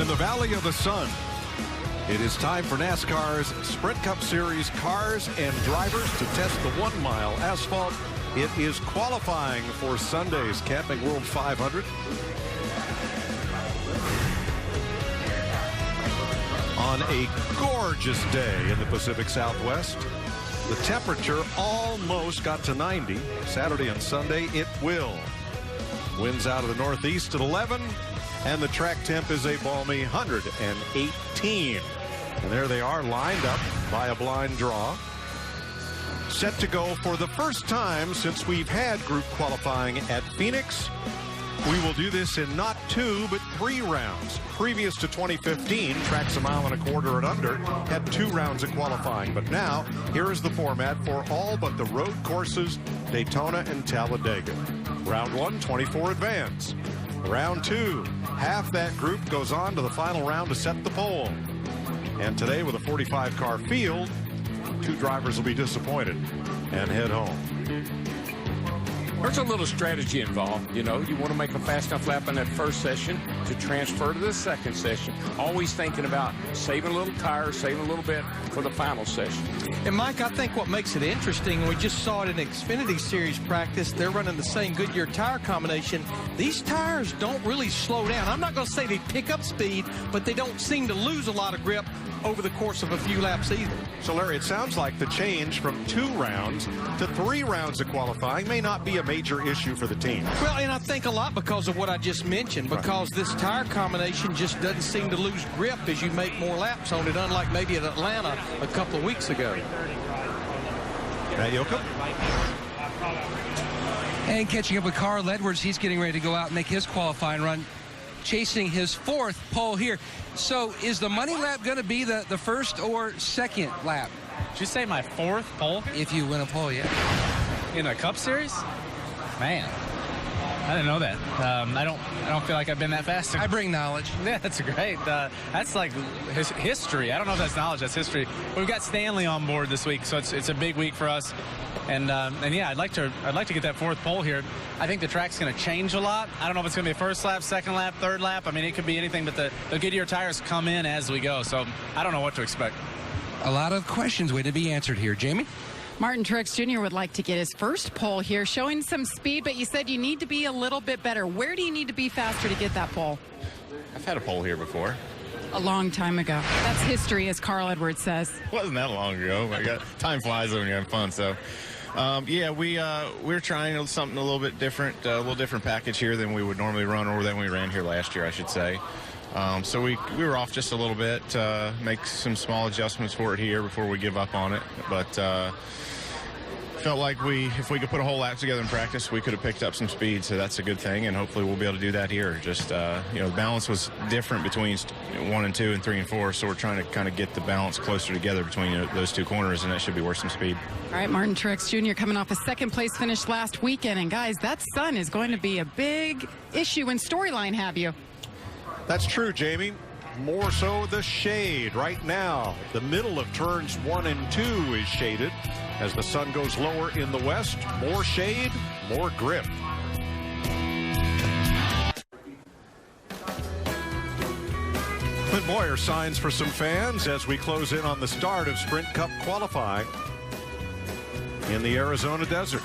And in the Valley of the Sun, it is time for NASCAR's Sprint Cup Series cars and drivers to test the 1 mile asphalt. It is qualifying for Sunday's Camping World 500. On a gorgeous day in the Pacific Southwest, the temperature almost got to 90. Saturday and Sunday, it will. Winds out of the northeast at 11, and the track temp is a balmy 118. And there they are, lined up by a blind draw, set to go for the first time since we've had group qualifying at Phoenix. We will do this in not 2, but 3 rounds. Previous to 2015, tracks 1.25 miles and under had 2 rounds of qualifying. But now, here is the format for all but the road courses, Daytona and Talladega. Round 1, 24 advance. Round 2, half that group goes on to the final round to set the pole. And today, with a 45-car field, 2 drivers will be disappointed and head home. There's a little strategy involved. You know, you want to make a fast enough lap in that first session to transfer to the second session. Always thinking about saving a little tire, saving a little bit for the final session. And, Mike, I think what makes it interesting, we just saw it in Xfinity Series practice. They're running the same Goodyear tire combination. These tires don't really slow down. I'm not going to say they pick up speed, but they don't seem to lose a lot of grip over the course of a few laps either. So, Larry, it sounds like the change from 2 rounds to 3 rounds of qualifying may not be a major issue for the team. Well, and I think a lot because of what I just mentioned, because this tire combination just doesn't seem to lose grip as you make more laps on it, unlike maybe at Atlanta a couple of weeks ago. Matt Yoakum. And catching up with Carl Edwards, he's getting ready to go out and make his qualifying run, chasing his 4th pole here. So is the money lap going to be the first or second lap? Did you say my 4th pole? If you win a pole, yeah. In a Cup Series? Man, I didn't know that. I don't feel like I've been that fast. I bring knowledge. Yeah, that's great. That's like history. I don't know if that's knowledge. That's history. We've got Stanley on board this week, so it's a big week for us. And yeah, I'd like to get that 4th pole here. I think the track's going to change a lot. I don't know if it's going to be a first lap, second lap, third lap. I mean, it could be anything, but the Goodyear tires come in as we go, so I don't know what to expect. A lot of questions waiting to be answered here. Jamie? Martin Truex Jr. would like to get his first pole here, showing some speed, but you said you need to be a little bit better. Where do you need to be faster to get that pole? I've had a pole here before. A long time ago. That's history, as Carl Edwards says. It wasn't that long ago. Time flies when you're having fun, so. Yeah, we're trying something a little bit different, a little different package here than we would normally run, or than we ran here last year, I should say. So we were off just a little bit, make some small adjustments for it here before we give up on it. But felt like if we could put a whole lap together in practice, we could have picked up some speed. So that's a good thing, and hopefully we'll be able to do that here. Just the balance was different between 1 and 2 and 3 and 4, so we're trying to kind of get the balance closer together between those 2 corners, and that should be worth some speed. All right, Martin Truex Jr. coming off a 2nd place finish last weekend, and guys, that sun is going to be a big issue in storyline, have you? That's true, Jamie. More so the shade right now. The middle of turns 1 and 2 is shaded. As the sun goes lower in the west, more shade, more grip. Clint Boyer signs for some fans as we close in on the start of Sprint Cup qualifying in the Arizona desert.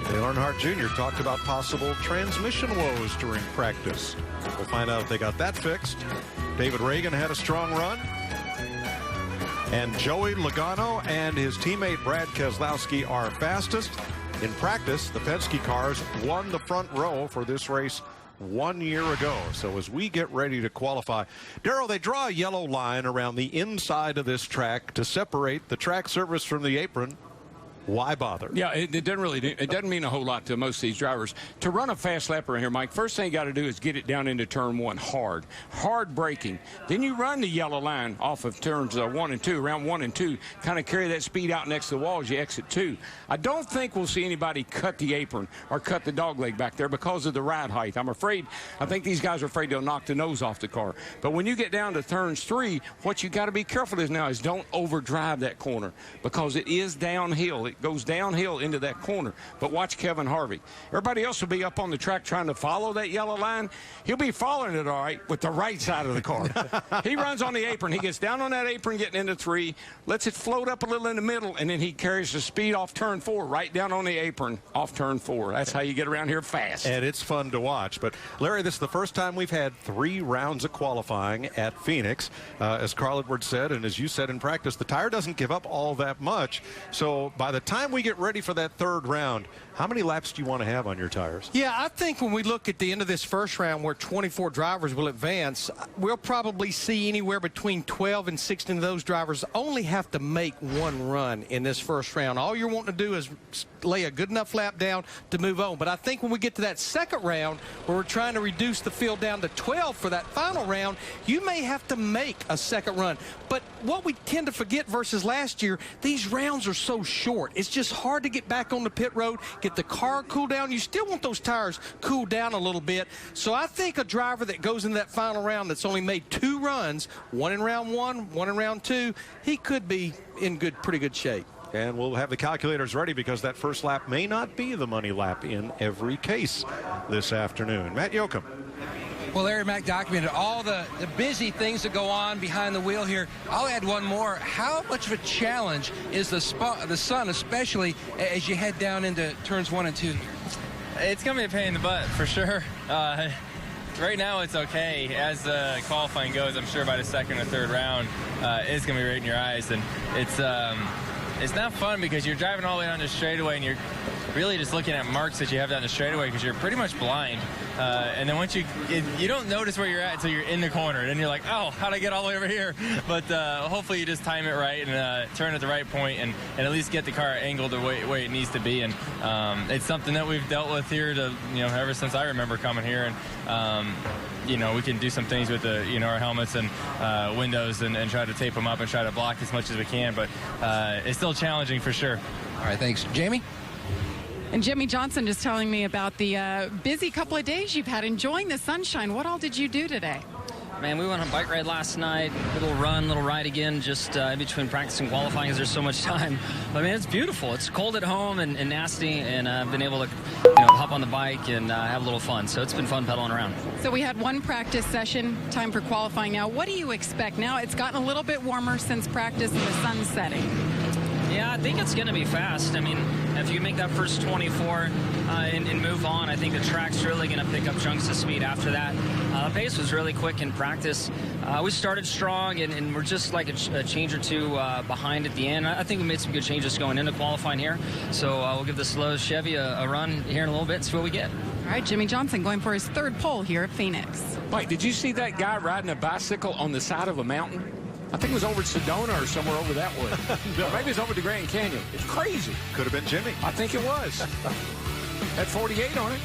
Dale Earnhardt Jr. talked about possible transmission woes during practice. We'll find out if they got that fixed. David Reagan had a strong run. And Joey Logano and his teammate Brad Keselowski are fastest. In practice, the Penske cars won the front row for this race 1 year ago. So as we get ready to qualify, Darrell, they draw a yellow line around the inside of this track to separate the track surface from the apron. Why bother? Yeah, it doesn't mean a whole lot to most of these drivers. To run a fast lap around here, Mike, first thing you got to do is get it down into turn 1 hard braking. Then you run the yellow line off of turns 1 and 2, around 1 and 2, kind of carry that speed out next to the wall as you exit 2. I don't think we'll see anybody cut the apron or cut the dog leg back there because of the ride height. I think these guys are afraid they'll knock the nose off the car. But when you get down to turns 3, what you got to be careful is don't overdrive that corner because it is downhill. it goes downhill into that corner. But watch Kevin Harvey. Everybody else will be up on the track trying to follow that yellow line. He'll be following it all right with the right side of the car. He runs on the apron. He gets down on that apron getting into 3, lets it float up a little in the middle, and then he carries the speed off turn 4, right down on the apron off turn 4. That's how you get around here fast. And it's fun to watch. But, Larry, this is the first time we've had 3 rounds of qualifying at Phoenix. As Carl Edwards said, and as you said in practice, the tire doesn't give up all that much. So by the time we get ready for that 3rd round, how many laps do you want to have on your tires? Yeah, I think when we look at the end of this first round where 24 drivers will advance, we'll probably see anywhere between 12 and 16 of those drivers only have to make 1 run in this first round. All you're wanting to do is lay a good enough lap down to move on. But I think when we get to that 2nd round where we're trying to reduce the field down to 12 for that final round, you may have to make a 2nd run. But what we tend to forget versus last year, these rounds are so short. It's just hard to get back on the pit road, get the car cooled down. You still want those tires cooled down a little bit. So I think a driver that goes into that final round that's only made 2 runs, 1 in round 1, 1 in round 2, he could be in pretty good shape. And we'll have the calculators ready because that first lap may not be the money lap in every case this afternoon. Matt Yoakum. Well, Larry Mack documented all the busy things that go on behind the wheel here. I'll add one more. How much of a challenge is the sun, especially as you head down into turns 1 and 2 here? It's going to be a pain in the butt, for sure. Right now, it's okay. As the qualifying goes, I'm sure by the 2nd or 3rd round, it's going to be right in your eyes. And it's not fun because you're driving all the way down the straightaway and you're really just looking at marks that you have down the straightaway because you're pretty much blind. And then once you don't notice where you're at until you're in the corner. And then you're like, oh, how'd I get all the way over here? But hopefully you just time it right and turn at the right point and at least get the car angled the way it needs to be. And it's something that we've dealt with here ever since I remember coming here. And we can do some things with our helmets and windows and try to tape them up and try to block as much as we can. But it's still challenging for sure. All right, thanks. Jamie? And Jimmy Johnson just telling me about the busy couple of days you've had enjoying the sunshine. What all did you do today? Man, we went on a bike ride last night, little ride again, just in between practice and qualifying because there's so much time. But, man, it's beautiful. It's cold at home and nasty, and I've been able to hop on the bike and have a little fun. So it's been fun pedaling around. So we had 1 practice session, time for qualifying now. What do you expect now? It's gotten a little bit warmer since practice and the sun's setting. Yeah, I think it's going to be fast. I mean, if you make that first 24 and move on, I think the track's really going to pick up chunks of speed after that. The pace was really quick in practice. We started strong, and we're just like a change or 2 behind at the end. I think we made some good changes going into qualifying here. So we'll give the slow Chevy a run here in a little bit and see what we get. All right, Jimmy Johnson going for his 3rd pole here at Phoenix. Mike, did you see that guy riding a bicycle on the side of a mountain? I think it was over at Sedona or somewhere over that way. No. Maybe it's over the Grand Canyon. It's crazy. Could have been Jimmy. I think it was. Had 48 on it.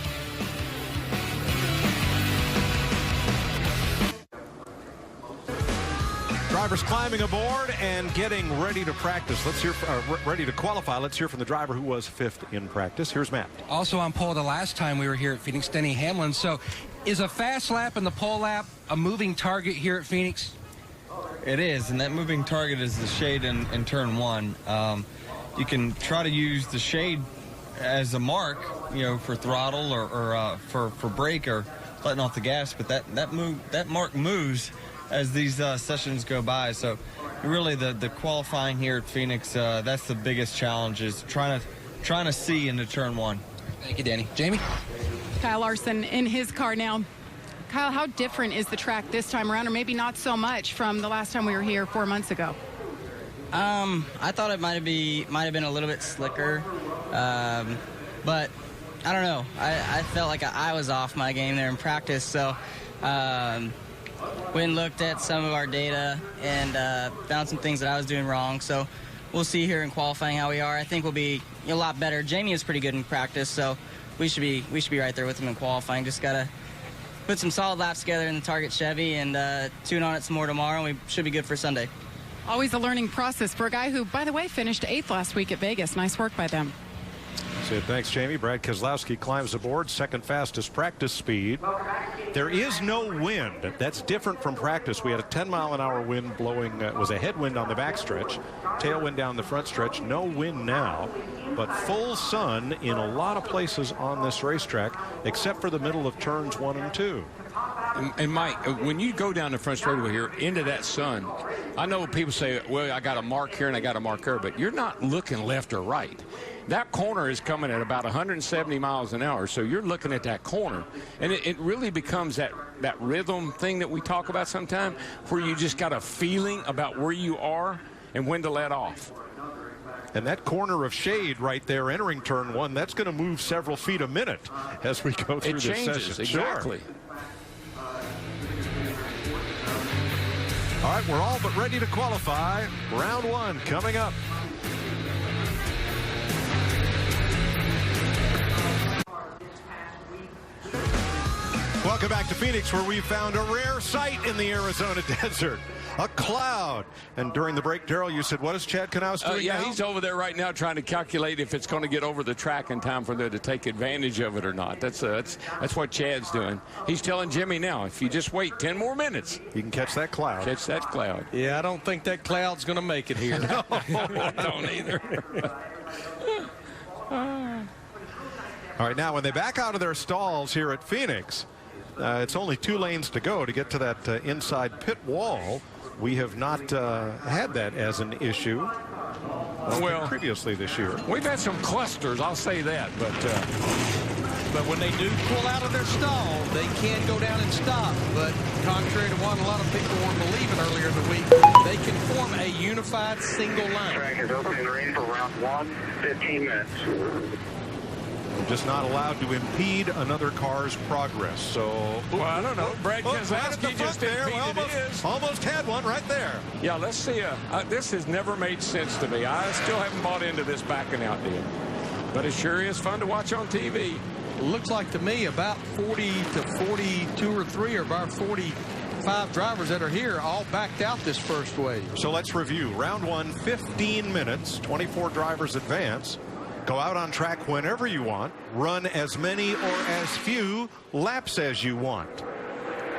Drivers climbing aboard and getting ready to practice. Let's hear, ready to qualify. Let's hear from the driver who was 5th in practice. Here's Matt. Also on pole the last time we were here at Phoenix, Denny Hamlin. So is a fast lap and the pole lap a moving target here at Phoenix? It is, and that moving target is the shade in turn 1. You can try to use the shade as a mark, for throttle or for brake or letting off the gas, but that mark moves as these sessions go by. So really the qualifying here at Phoenix, that's the biggest challenge, is trying to see into turn 1. Thank you, Danny. Jamie? Kyle Larson in his car now. Kyle, how different is the track this time around, or maybe not so much from the last time we were here 4 months ago? I thought it might have been a little bit slicker, but I don't know. I felt like I was off my game there in practice, so went and looked at some of our data and found some things that I was doing wrong. So we'll see here in qualifying how we are. I think we'll be a lot better. Jamie is pretty good in practice, so we should be right there with him in qualifying. Just gotta put some solid laps together in the Target Chevy and tune on it some more tomorrow, and we should be good for Sunday. Always a learning process for a guy who, by the way, finished 8th last week at Vegas. Nice work by them. So thanks, Jamie. Brad Keselowski climbs aboard, 2nd fastest practice speed. There is no wind. That's different from practice. We had a 10-mile-an-hour wind blowing. Was a headwind on the backstretch, tailwind down the front stretch. No wind now. but full sun in a lot of places on this racetrack, except for the middle of turns 1 and 2. And Mike, when you go down the front straightaway here into that sun, I know people say, well, I got a mark here and I got a mark there, but you're not looking left or right. That corner is coming at about 170 miles an hour, so you're looking at that corner. And it really becomes that rhythm thing that we talk about sometimes, where you just got a feeling about where you are and when to let off. And that corner of shade right there entering turn 1, that's going to move several feet a minute as we go through this session. It changes, exactly. Sure. All right, we're all but ready to qualify. Round 1 coming up. Welcome back to Phoenix, where we found a rare sight in the Arizona desert. A cloud. And during the break, Darrell, you said, what is Chad Knaus doing yeah, now? he's over there right now trying to calculate if it's going to get over the track in time for them to take advantage of it or not. That's what Chad's doing. He's telling Jimmy now, if you just wait 10 more minutes, you can catch that cloud. Catch that cloud. Yeah, I don't think that cloud's going to make it here. No, I don't either. All right, now when they back out of their stalls here at Phoenix, it's only 2 lanes to go to get to that inside pit wall. We have not had that as an issue previously this year. We've had some clusters, I'll say that, but when they do pull out of their stall, they can go down and stop. But contrary to what a lot of people were believing earlier in the week, they can form a unified single line. Track is open and ready for round 1, 15 minutes. Just not allowed to impede another car's progress. So, well, I don't know. Brad Keselowski just impeded his. Almost had one right there. Yeah, let's see. This has never made sense to me. I still haven't bought into this backing out deal. But it sure is fun to watch on TV. Looks like to me about 40 to 42 or 3 or about 45 drivers that are here all backed out this first wave. So let's review. Round 1, 15 minutes, 24 drivers advance. Go out on track whenever you want. Run as many or as few laps as you want.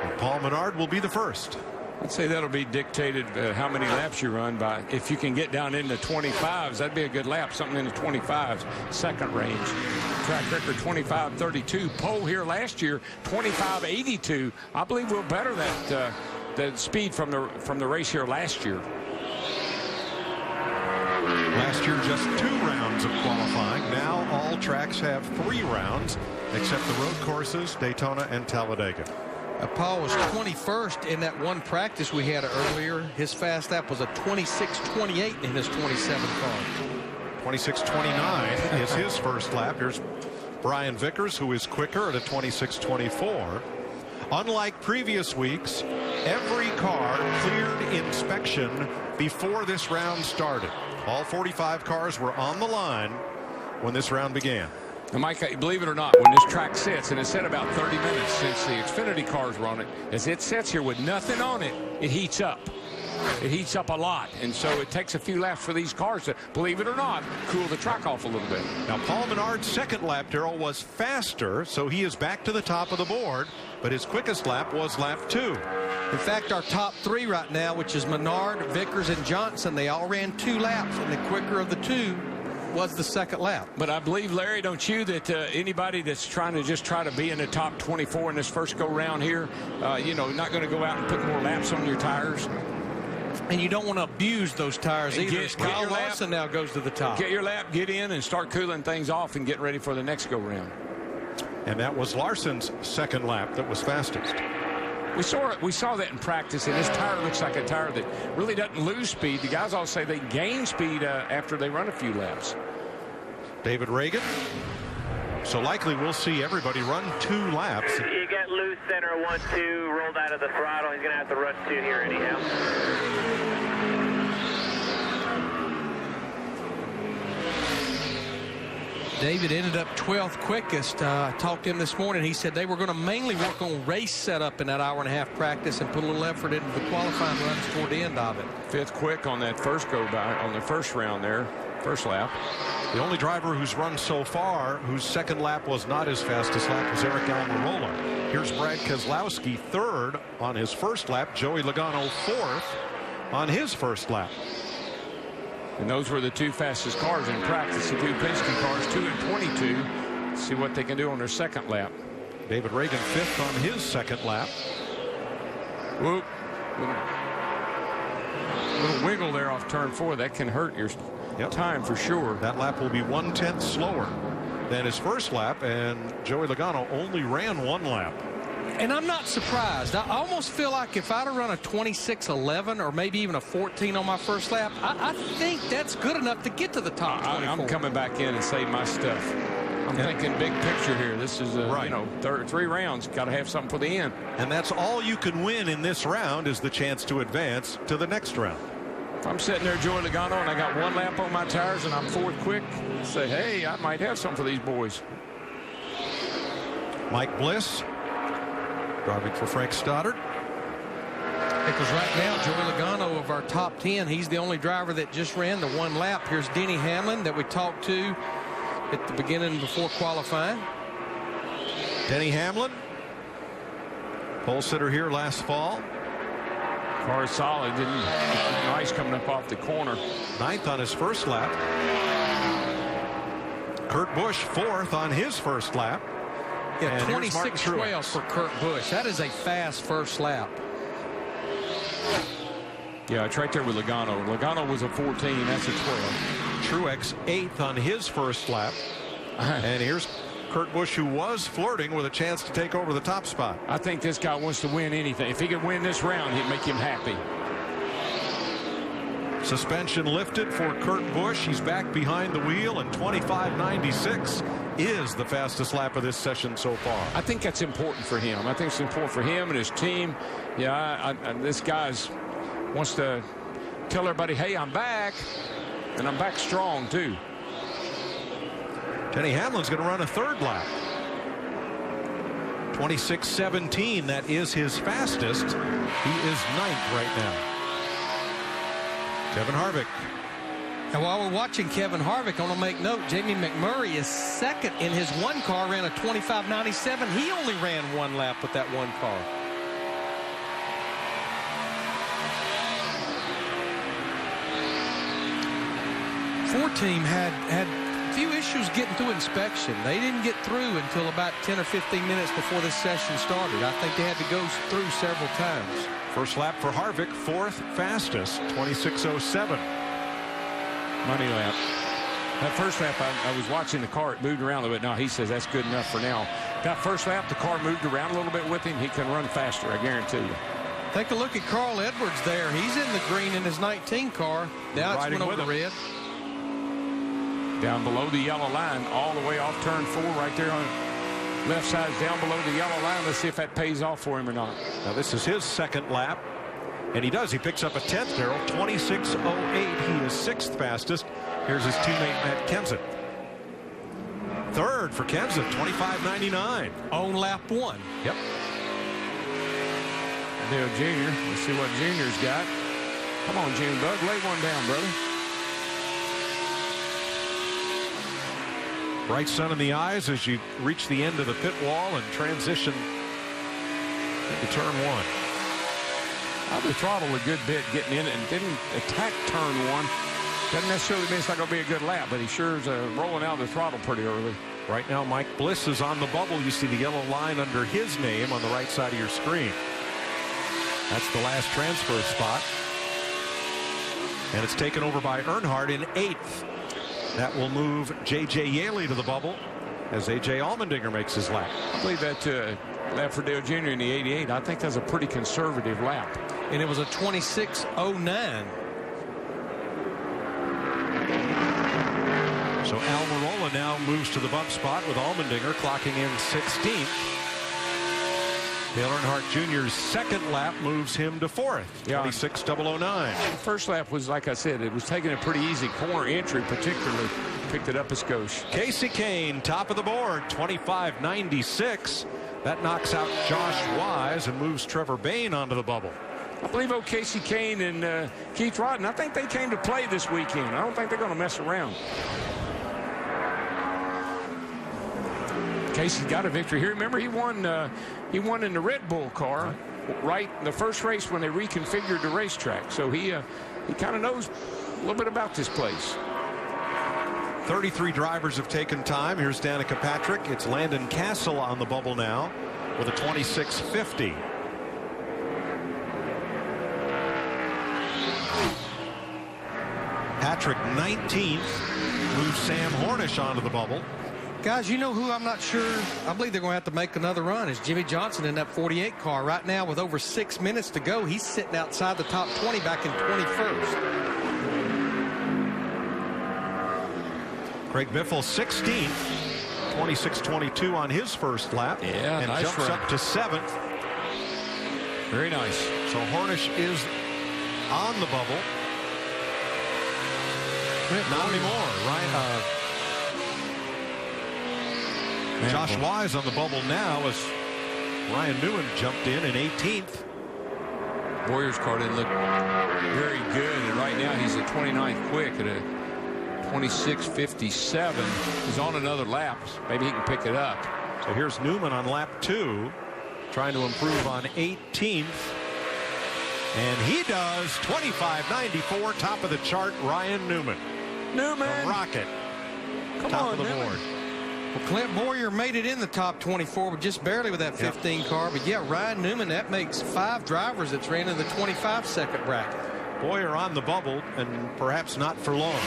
And Paul Menard will be the first. I'd say that'll be dictated how many laps you run by. If you can get down into 25s, that'd be a good lap. Something in the 25s, second range. Track record 25.32. Pole here last year 25.82. I believe we'll better that the speed from the race here last year. Last year, just 2 rounds of qualifying. Now all tracks have 3 rounds, except the road courses, Daytona and Talladega. Paul was 21st in that one practice we had earlier. His fast lap was a 26.28 in his 27 car. 26.29 is his first lap. Here's Brian Vickers, who is quicker at a 26.24. Unlike previous weeks, every car cleared inspection before this round started. All 45 cars were on the line when this round began. And Mike, believe it or not, when this track sits, and it's set about 30 minutes since the Xfinity cars were on it, as it sits here with nothing on it, it heats up. It heats up a lot, and so it takes a few laps for these cars to, believe it or not, cool the track off a little bit. Now, Paul Menard's second lap, Darrell, was faster, so he is back to the top of the board, but his quickest lap was lap 2. In fact, our top 3 right now, which is Menard, Vickers, and Johnson, they all ran 2 laps, and the quicker of the 2 was the second lap. But I believe, Larry, don't you, that anybody that's trying to be in the top 24 in this first go round here, not going to go out and put more laps on your tires. And you don't want to abuse those tires either. Kyle Larson now goes to the top. Get your lap, get in, and start cooling things off and get ready for the next go round. And that was Larson's second lap that was fastest. We saw that in practice, and his tire looks like a tire that really doesn't lose speed. The guys all say they gain speed after they run a few laps. David Reagan. So likely we'll see everybody run 2 laps. You got loose center 1-2, rolled out of the throttle. He's going to have to run 2 here anyhow. David ended up 12th quickest. I talked to him this morning. He said they were going to mainly work on race setup in that hour-and-a-half practice and put a little effort into the qualifying runs toward the end of it. 5th quick on that first go by on the first round there, first lap. The only driver who's run so far whose second lap was not his fastest lap was Eric Almirola. Here's Brad Keselowski 3rd on his first lap. Joey Logano 4th on his first lap. And those were the two fastest cars in practice, the two Penske cars, 2 and 22. Let's see what they can do on their second lap. David Reagan 5th on his second lap. Whoop. Little wiggle there off turn 4. That can hurt your time for sure. That lap will be 1/10 slower than his first lap, and Joey Logano only ran 1 lap. And I'm not surprised. I almost feel like if I'd have run a 26.11 or maybe even a 14 on my first lap, I think that's good enough to get to the top 24. I'm coming back in and save my stuff. I'm thinking big picture here. This is, right. 3 rounds. Got to have something for the end. And that's all you can win in this round is the chance to advance to the next round. If I'm sitting there, Joey Logano, and I got 1 lap on my tires and I'm 4th quick, say, hey, I might have something for these boys. Mike Bliss driving for Frank Stoddard. Because right now, Joey Logano of our top 10, he's the only driver that just ran the 1 lap. Here's Denny Hamlin that we talked to at the beginning before qualifying. Denny Hamlin, pole sitter here last fall. Car is solid. Nice coming up off the corner. 9th on his first lap. Kurt Busch 4th on his first lap. Yeah, 26-12 for Kurt Busch. That is a fast first lap. Yeah, it's right there with Logano. Logano was a 14. That's a 12. Truex 8th on his first lap. And here's Kurt Busch, who was flirting with a chance to take over the top spot. I think this guy wants to win anything. If he could win this round, he'd make him happy. Suspension lifted for Kurt Busch. He's back behind the wheel, and 25.96 is the fastest lap of this session so far. I think that's important for him. I think it's important for him and his team. Yeah, this guy's wants to tell everybody, hey, I'm back, and I'm back strong too. Denny Hamlin's going to run a 3rd lap. 26.17. That is his fastest. He is 9th right now. Kevin Harvick. And while we're watching Kevin Harvick, I want to make note, Jamie McMurray is 2nd in his 1 car, ran a 25.97. He only ran 1 lap with that 1 car. Ford team had a few issues getting through inspection. They didn't get through until about 10 or 15 minutes before this session started. I think they had to go through several times. First lap for Harvick, 4th fastest, 26.07. Money lap. That first lap, I was watching the car. It moved around a little bit. No, he says that's good enough for now. That first lap, the car moved around a little bit with him. He can run faster, I guarantee you. Take a look at Carl Edwards there. He's in the green in his 19 car. Now it's went over red. Down below the yellow line, all the way off turn 4 right there on left side, down below the yellow line. Let's see if that pays off for him or not. Now this is his 2nd lap, and he does. He picks up a 10th, Darrell. 26.08. He is 6th fastest. Here's his teammate Matt Kenseth. 3rd for Kenseth, 25.99. On lap 1. Yep. Dale Jr. Let's see what Junior's got. Come on, June Bug, lay one down, brother. Bright sun in the eyes as you reach the end of the pit wall and transition into turn 1. Probably throttled a good bit getting in it and didn't attack turn 1. Doesn't necessarily mean it's not going to be a good lap, but he sure is rolling out the throttle pretty early. Right now, Mike Bliss is on the bubble. You see the yellow line under his name on the right side of your screen. That's the last transfer spot. And it's taken over by Earnhardt in 8th. That will move J.J. Yaley to the bubble as A.J. Allmendinger makes his lap. I believe that lap for Dale Jr. in the 88, I think that's a pretty conservative lap. And it was a 26.09. So Almirola now moves to the bump spot with Allmendinger clocking in 16th. Dale Earnhardt Jr.'s 2nd lap moves him to 4th. 26.009. First lap was, like I said, it was taking a pretty easy corner entry, particularly picked it up a skosh. Casey Kane, top of the board, 25.96. That knocks out Josh Wise and moves Trevor Bayne onto the bubble. I believe Casey Kane and Keith Rodden, I think they came to play this weekend. I don't think they're going to mess around. Casey's got a victory here. Remember, he won in the Red Bull car right in the first race when they reconfigured the racetrack. So he kind of knows little bit about this place. 33 drivers have taken time. Here's Danica Patrick. It's Landon Castle on the bubble now with a 26.50. Patrick 19th. Moves Sam Hornish onto the bubble. Guys, you know who I'm not sure? I believe they're going to have to make another run is Jimmy Johnson in that 48 car. Right now, with over 6 minutes to go, he's sitting outside the top 20 back in 21st. Craig Biffle 16th. 26.22 on his first lap. Yeah, and nice jumps run. up to 7th. Very nice. So Hornish is on the bubble. Not anymore. Ryan, Josh Wise on the bubble now as Ryan Newman jumped in 18th. Boyer's car didn't look very good, and right now he's at 29th quick at a 26.57. He's on another lap. Maybe he can pick it up. So here's Newman on lap 2, trying to improve on 18th. And he does 25.94, top of the chart, Ryan Newman. Newman! A rocket. Come top on, of the Newman. board. Well, Clint Boyer made it in the top 24, but just barely with that 15 car. But yeah, Ryan Newman, that makes 5 drivers that's ran in the 25-second bracket. Boyer on the bubble, and perhaps not for long.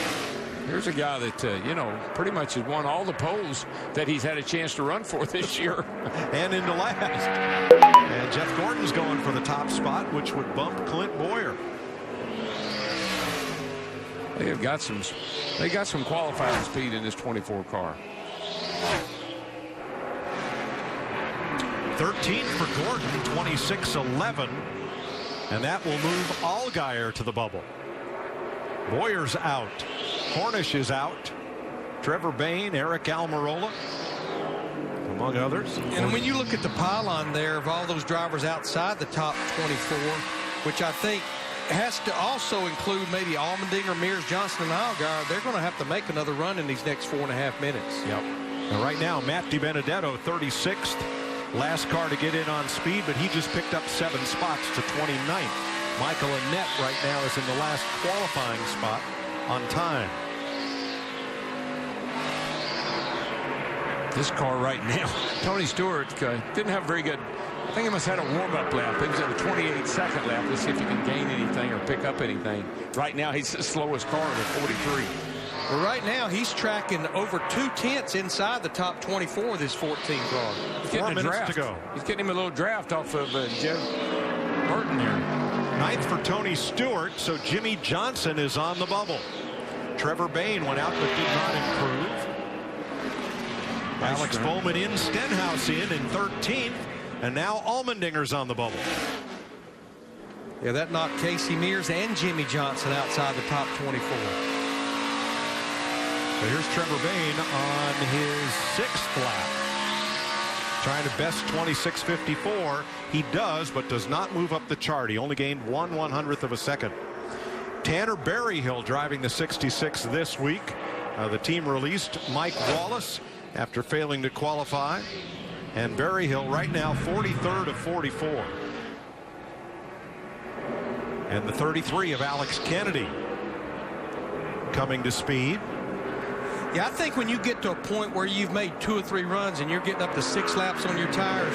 Here's a guy that, you know, pretty much has won all the poles that he's had a chance to run for this year. And into last. And Jeff Gordon's going for the top spot, which would bump Clint Boyer. They got some qualifying speed in this 24 car. 13th for Gordon, 26.11. And that will move Allgaier to the bubble. Boyer's out. Hornish is out. Trevor Bayne, Eric Almirola, among others. And when you look at the pylon there of all those drivers outside the top 24, which I think has to also include maybe Allmendinger, Mears, Johnson, and Allgaier, they're going to have to make another run in these next 4.5 minutes. Yep. And right now, Matt DiBenedetto, 36th. Last car to get in on speed, but he just picked up 7 spots to 29th. Michael Annett right now is in the last qualifying spot on time. This car right now, Tony Stewart didn't have very good. I think he must have had a warm-up lap. He was at a 28-second lap. Let's see if he can gain anything or pick up anything. Right now, he's the slowest car with 43. Well, right now, he's tracking over 2/10 inside the top 24 with his 14 car. 4 minutes to go. He's getting him a little draft off of Joe Burton there. 9th for Tony Stewart, so Jimmy Johnson is on the bubble. Trevor Bayne went out but did not improve. Nice Alex run. Bowman in, Stenhouse in 13th, and now Allmendinger's on the bubble. Yeah, that knocked Casey Mears and Jimmy Johnson outside the top 24. So here's Trevor Bayne on his 6th lap. Trying to best 26.54. He does, but does not move up the chart. He only gained 1/100th of a second. Tanner Berryhill driving the 66 this week. The team released Mike Wallace after failing to qualify. And Berryhill right now 43rd of 44. And the 33 of Alex Kennedy coming to speed. Yeah, I think when you get to a point where you've made 2 or 3 runs and you're getting up to 6 laps on your tires,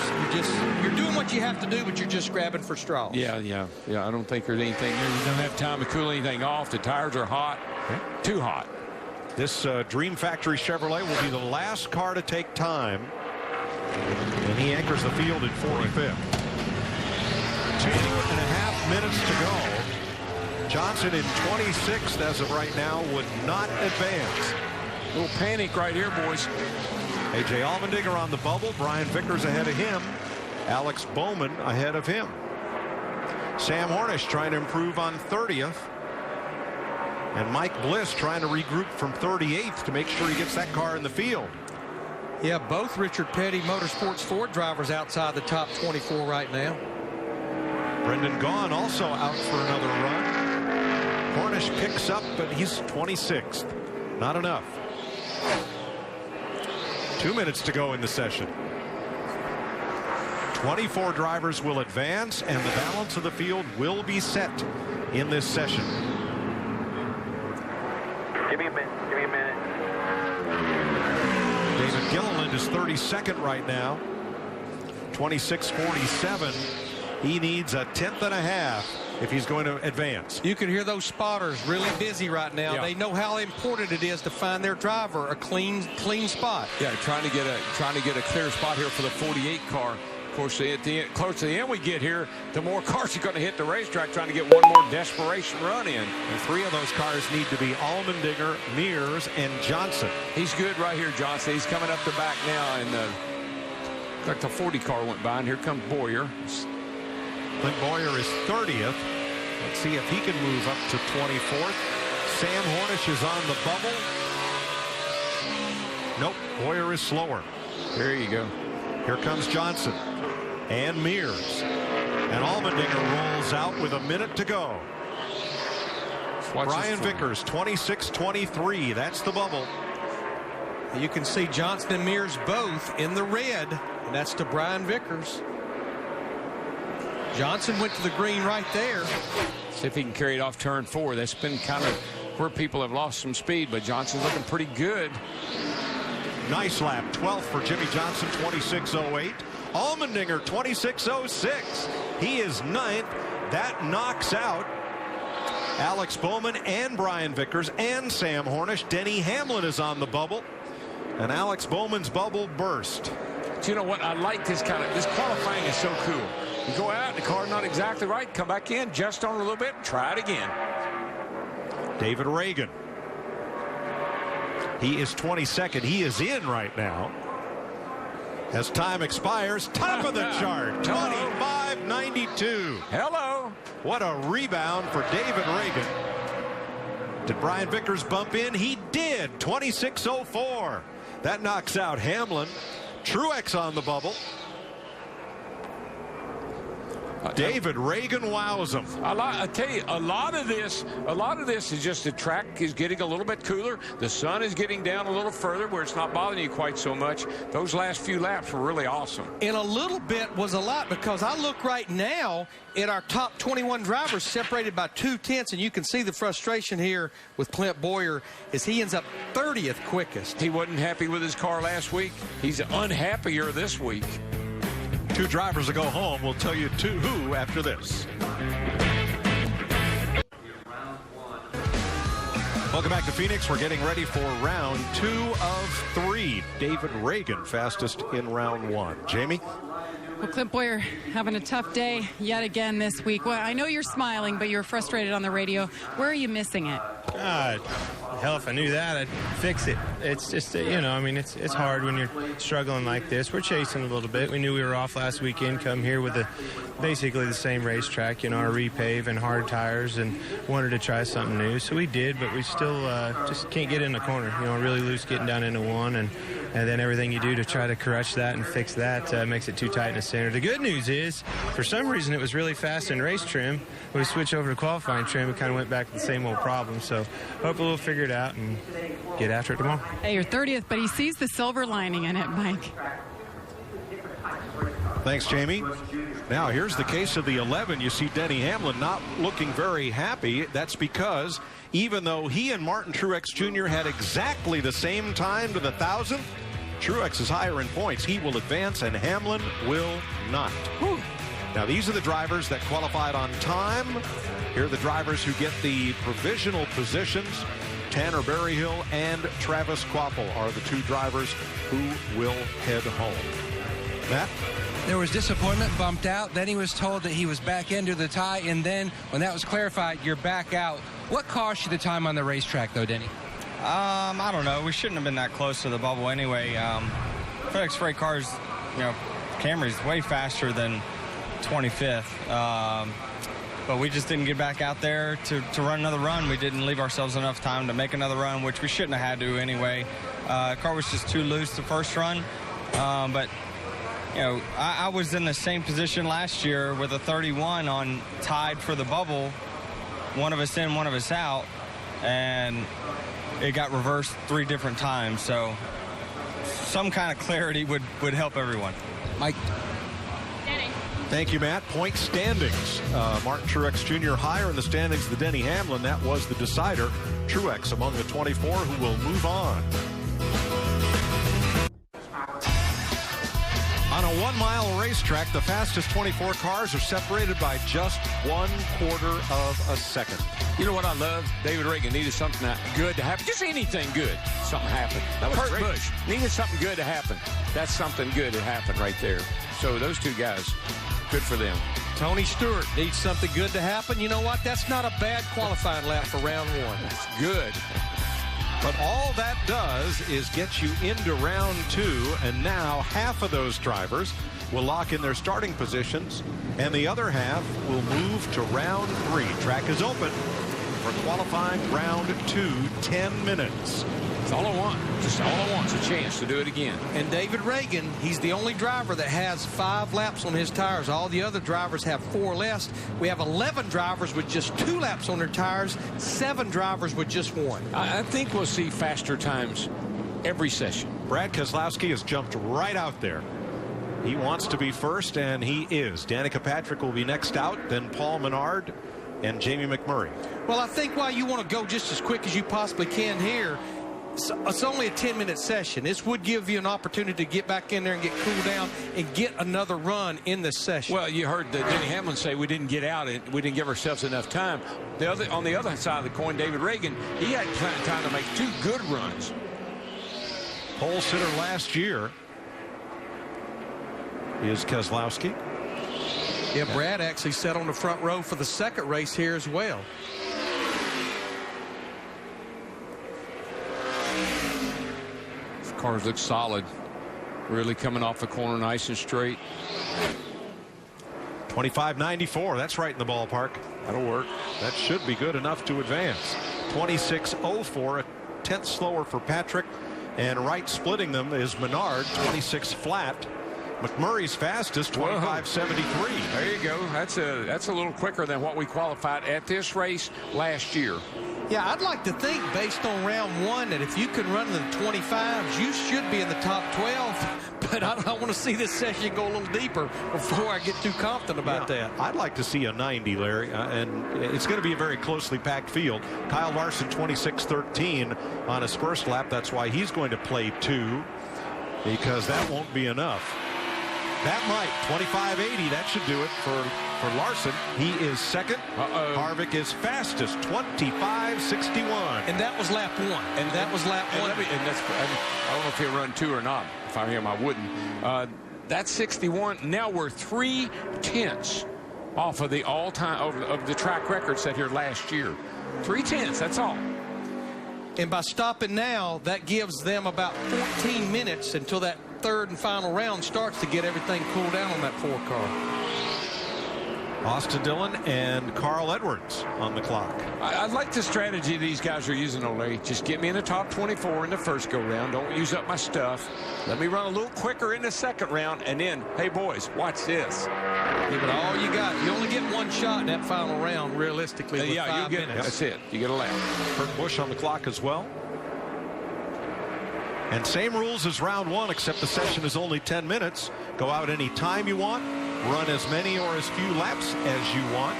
you're doing what you have to do, but you're just grabbing for straws. Yeah. I don't think there's anything there. You don't have time to cool anything off. The tires are hot, too hot. This Dream Factory Chevrolet will be the last car to take time, and he anchors the field in 45th. 2.5 minutes to go. Johnson in 26th as of right now would not advance. A little panic right here, boys. A.J. Allmendinger on the bubble. Brian Vickers ahead of him. Alex Bowman ahead of him. Sam Hornish trying to improve on 30th. And Mike Bliss trying to regroup from 38th to make sure he gets that car in the field. Yeah, both Richard Petty Motorsports Ford drivers outside the top 24 right now. Brendan Gaughan also out for another run. Hornish picks up, but he's 26th. Not enough. 2 minutes to go in the session. 24 drivers will advance, and the balance of the field will be set in this session. is 32nd right now. 26.47. He needs a 10th and a half if he's going to advance. You can hear those spotters really busy right now. Yeah. They know how important it is to find their driver a clean spot. Yeah, trying to get a clear spot here for the 48 car. Of course, at the end, close to the end we get here, the more cars are going to hit the racetrack trying to get one more desperation run in. And 3 of those cars need to be Allmendinger, Mears, and Johnson. He's good right here, Johnson. He's coming up the back now, and like the 40 car went by, and here comes Boyer. Clint Boyer is 30th. Let's see if he can move up to 24th. Sam Hornish is on the bubble. Nope, Boyer is slower. There you go. Here comes Johnson and Mears. And Allmendinger rolls out with a minute to go. Brian Vickers, 26-23. That's the bubble. You can see Johnson and Mears both in the red, and that's to Brian Vickers. Johnson went to the green right there. See if he can carry it off turn 4. That's been kind of where people have lost some speed, but Johnson's looking pretty good. Nice lap. 12th for Jimmy Johnson, 26.08. Allmendinger, 26.06. He is 9th. That knocks out Alex Bowman and Brian Vickers and Sam Hornish. Denny Hamlin is on the bubble, and Alex Bowman's bubble burst. Do you know what? I like this qualifying is so cool. You go out, the car not exactly right, come back in, just on a little bit, try it again. David Reagan. He is 22nd. He is in right now. As time expires, top of the chart, 25.92. Hello. What a rebound for David Reagan. Did Brian Vickers bump in? He did. 26.04. That knocks out Hamlin. Truex on the bubble. David Reagan wows him. I tell you, a lot of this is just the track is getting a little bit cooler. The sun is getting down a little further where it's not bothering you quite so much. Those last few laps were really awesome. And a little bit was a lot, because I look right now at our top 21 drivers separated by 2/10, and you can see the frustration here with Clint Boyer as he ends up 30th quickest. He wasn't happy with his car last week. He's unhappier this week. 2 drivers to go home. We'll tell you who after this. Welcome back to Phoenix. We're getting ready for round 2 of 3. David Reagan fastest in round 1. Jamie? Well, Clint Boyer having a tough day yet again this week. Well, I know you're smiling, but you're frustrated on the radio. Where are you missing it? Hell, if I knew that, I'd fix it. It's just, I mean, it's hard when you're struggling like this. We're chasing a little bit. We knew we were off last weekend, come here with basically the same racetrack, our repave and hard tires, and wanted to try something new. So we did, but we still just can't get in the corner. Really loose getting down into one, and then everything you do to try to correct that and fix that makes it too tight in the center. The good news is, for some reason, it was really fast in race trim. When we switched over to qualifying trim, we kind of went back to the same old problem. So hopefully we'll figure it out and get after it tomorrow. Hey, you're 30th, but he sees the silver lining in it, Mike. Thanks, Jamie. Now, here's the case of the 11. You see Denny Hamlin not looking very happy. That's because even though he and Martin Truex Jr. had exactly the same time to the 1,000th, Truex is higher in points. He will advance, and Hamlin will not. Whew. Now, these are the drivers that qualified on time. Here are the drivers who get the provisional positions. Tanner Berryhill and Travis Kvapil are the 2 drivers who will head home. Matt? There was disappointment, bumped out. Then he was told that he was back into the tie, and then when that was clarified, you're back out. What cost you the time on the racetrack, though, Denny? I don't know. We shouldn't have been that close to the bubble anyway. FedEx Freight cars, Camry's way faster than 25th. But we just didn't get back out there to run another run. We didn't leave ourselves enough time to make another run, which we shouldn't have had to anyway. Car was just too loose the first run. But I was in the same position last year with a 31 on tied for the bubble. One of us in, one of us out. And it got reversed 3 different times. So some kind of clarity would help everyone. Mike. Thank you, Matt. Point standings. Martin Truex Jr. higher in the standings than Denny Hamlin. That was the decider. Truex among the 24 who will move on. a 1-mile racetrack, the fastest 24 cars are separated by just 1/4 of a second. You know what I love? David Reagan needed something good to happen. Just anything good. Something happened. That was Kurt great. Busch needed something good to happen. That's something good that happened right there. So those two guys, good for them. Tony Stewart needs something good to happen. You know what? That's not a bad qualifying lap for round one. That's good. But all that does is get you into round 2, and now half of those drivers will lock in their starting positions, and the other half will move to round 3. Track is open for qualifying round 2, 10 minutes. That's all I want. Just all I want is a chance to do it again. And David Reagan, he's the only driver that has 5 laps on his tires. All the other drivers have 4 less. We have 11 drivers with just 2 laps on their tires, 7 drivers with just 1. I think we'll see faster times every session. Brad Keselowski has jumped right out there. He wants to be first, and he is. Danica Patrick will be next out, then Paul Menard and Jamie McMurray. Well, I think while you want to go just as quick as you possibly can here, it's only a 10-minute session. This would give you an opportunity to get back in there and get cooled down and get another run in this session. Well, you heard Denny Hamlin say we didn't get out and we didn't give ourselves enough time. On the other side of the coin, David Reagan, he had plenty of time to make 2 good runs. Pole sitter last year is Keselowski. Yeah, Brad actually sat on the front row for the second race here as well. Cars look solid. Really coming off the corner nice and straight. 25.94. That's right in the ballpark. That'll work. That should be good enough to advance. 26.04, a tenth slower for Patrick. And right splitting them is Menard, 26 flat. McMurray's fastest, 25.73. There you go. That's a little quicker than what we qualified at this race last year. Yeah, I'd like to think, based on round 1, that if you can run the 25s, you should be in the top 12. But I want to see this session go a little deeper before I get too confident about that. I'd like to see a 90, Larry, and it's going to be a very closely packed field. Kyle Larson, 26.13 on his first lap. That's why he's going to play 2, because that won't be enough. That might. 25.80. That should do it for Larson. He is second. Harvick is fastest. 25.61. And that was lap 1. And that was lap 1. I don't know if he'll run 2 or not. If I'm him, I wouldn't. That's 61. Now we're 3 tenths off of the all-time of the track record set here last year. 3 tenths. That's all. And by stopping now, that gives them about 14 minutes until that third and final round starts to get everything cooled down on that 4 car. Austin Dillon and Carl Edwards on the clock. I like the strategy these guys are using, Larry. Just get me in the top 24 in the first go-round. Don't use up my stuff. Let me run a little quicker in the second round, and then, hey, boys, watch this. Give it all you got. You only get 1 shot in that final round, realistically, with 5 minutes. That's it. You get a lap. Kurt Busch on the clock as well. And same rules as round 1, except the session is only 10 minutes. Go out any time you want. Run as many or as few laps as you want.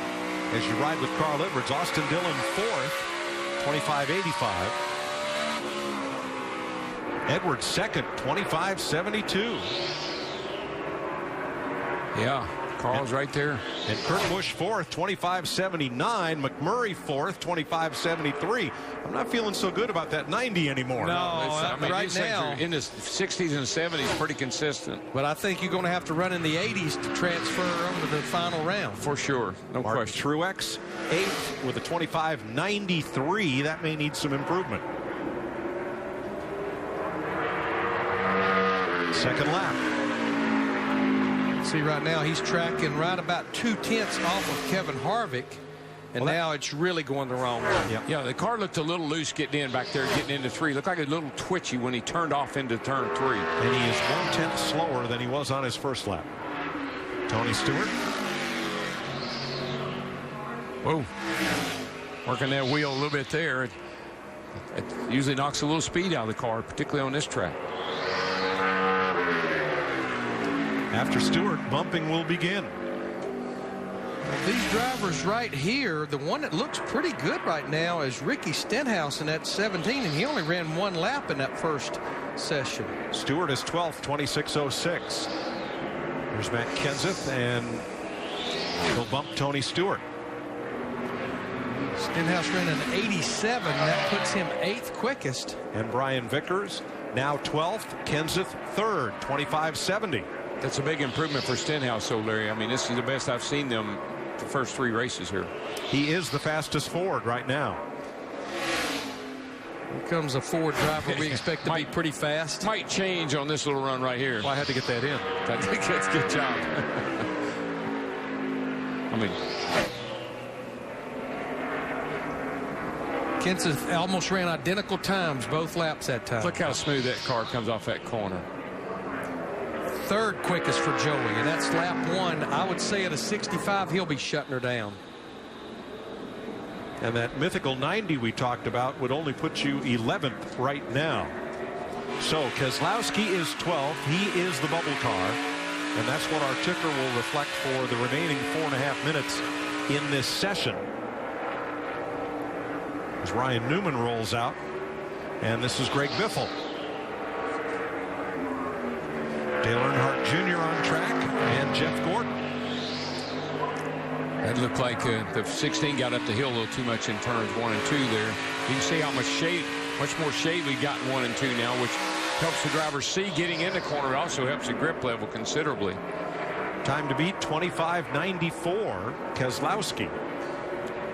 As you ride with Carl Edwards. Austin Dillon 4th, 25.85. Edwards second, 25.72. Yeah. Carl's right there. And Kurt Busch 4th, 25.79. McMurray 4th, 25.73. I'm not feeling so good about that 90 anymore. No, I mean, right now in the 60s and 70s, pretty consistent. But I think you're going to have to run in the 80s to transfer over to the final round. For sure. No Martin question. Truex 8th with a 25.93. That may need some improvement. Second lap. See, right now he's tracking right about 2 tenths off of Kevin Harvick, and now it's really going the wrong way. Yeah, the car looked a little loose getting in back there, getting into 3. Looked like a little twitchy when he turned off into turn 3. And he is 1/10 slower than he was on his first lap. Tony Stewart. Whoa. Working that wheel a little bit there. It usually knocks a little speed out of the car, particularly on this track. After Stewart, bumping will begin. These drivers right here, the one that looks pretty good right now is Ricky Stenhouse in that 17, and he only ran 1 lap in that first session. Stewart is 12th, 26.06. There's Matt Kenseth, and he'll bump Tony Stewart. Stenhouse ran an 87. That puts him 8th quickest. And Brian Vickers now 12th. Kenseth 3rd, 25.70. That's a big improvement for Stenhouse, though, Larry. I mean, this is the best I've seen them the first 3 races here. He is the fastest Ford right now. Here comes a Ford driver we expect to be pretty fast. Might change on this little run right here. Well, I had to get that in. That's a good job. I mean, Kenseth almost ran identical times both laps that time. look how smooth that car comes off that corner. 3rd quickest for Joey, and that's lap 1. I would say at a 65, he'll be shutting her down. And that mythical 90 we talked about would only put you 11th right now. So Keselowski is 12th. He is the bubble car. And that's what our ticker will reflect for the remaining 4.5 minutes in this session. As Ryan Newman rolls out. And this is Greg Biffle. Dale Earnhardt Jr. on track, and Jeff Gordon. That looked like the 16 got up the hill a little too much in turns 1 and 2 there. You can see how much more shade we got in 1 and 2 now, which helps the driver see getting in the corner. It also helps the grip level considerably. Time to beat 25.94 Keselowski.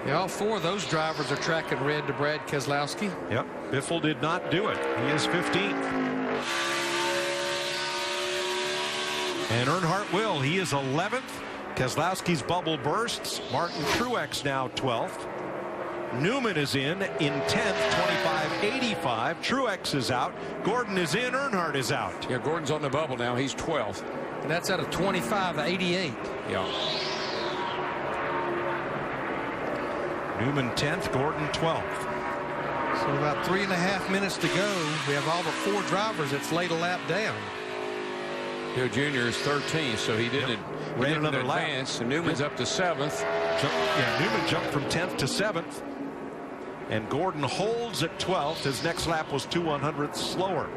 Yeah, all 4 of those drivers are tracking red to Brad Keselowski. Yep, Biffle did not do it. He is 15th. And Earnhardt will. He is 11th. Keselowski's bubble bursts. Martin Truex now 12th. Newman is in 10th, 25.85. Truex is out. Gordon is in. Earnhardt is out. Yeah, Gordon's on the bubble now. He's 12th. And that's at a 25.88. Yeah. Newman 10th, Gordon 12th. So about 3.5 minutes to go. We have all but 4 drivers that's laid a lap down. Dale Jr. is 13th, so he didn't ran another advance. And Newman's up to 7th. Newman jumped from 10th to 7th. And Gordon holds at 12th. His next lap was 2/100ths slower.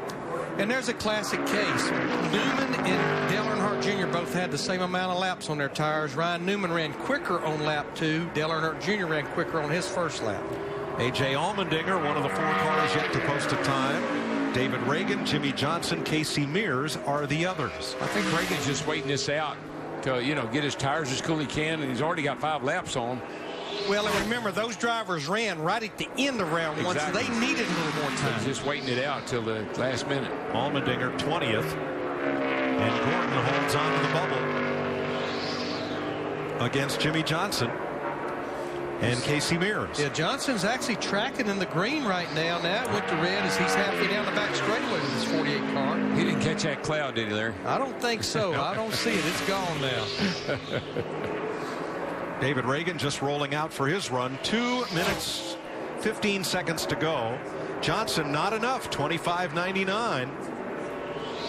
And there's a classic case. Newman and Dale Earnhardt Jr. both had the same amount of laps on their tires. Ryan Newman ran quicker on lap 2. Dale Earnhardt Jr. ran quicker on his first lap. A.J. Allmendinger, one of the 4 cars yet to post a time. David Reagan, Jimmy Johnson, Casey Mears are the others. I think Reagan's just waiting this out to, get his tires as cool as he can, and he's already got 5 laps on. Well, and remember, those drivers ran right at the end of round 1, so they needed a little more time. He's just waiting it out till the last minute. Allmendinger 20th, and Gordon holds on to the bubble against Jimmy Johnson and Casey Mears. Yeah, Johnson's actually tracking in the green right now. Now it went to red as he's halfway down the back straightaway with his 48 car. He didn't catch that cloud, did he, there? I don't think so. I don't see it. It's gone now. David Reagan just rolling out for his run. 2 minutes, 15 seconds to go. Johnson not enough, 25.99.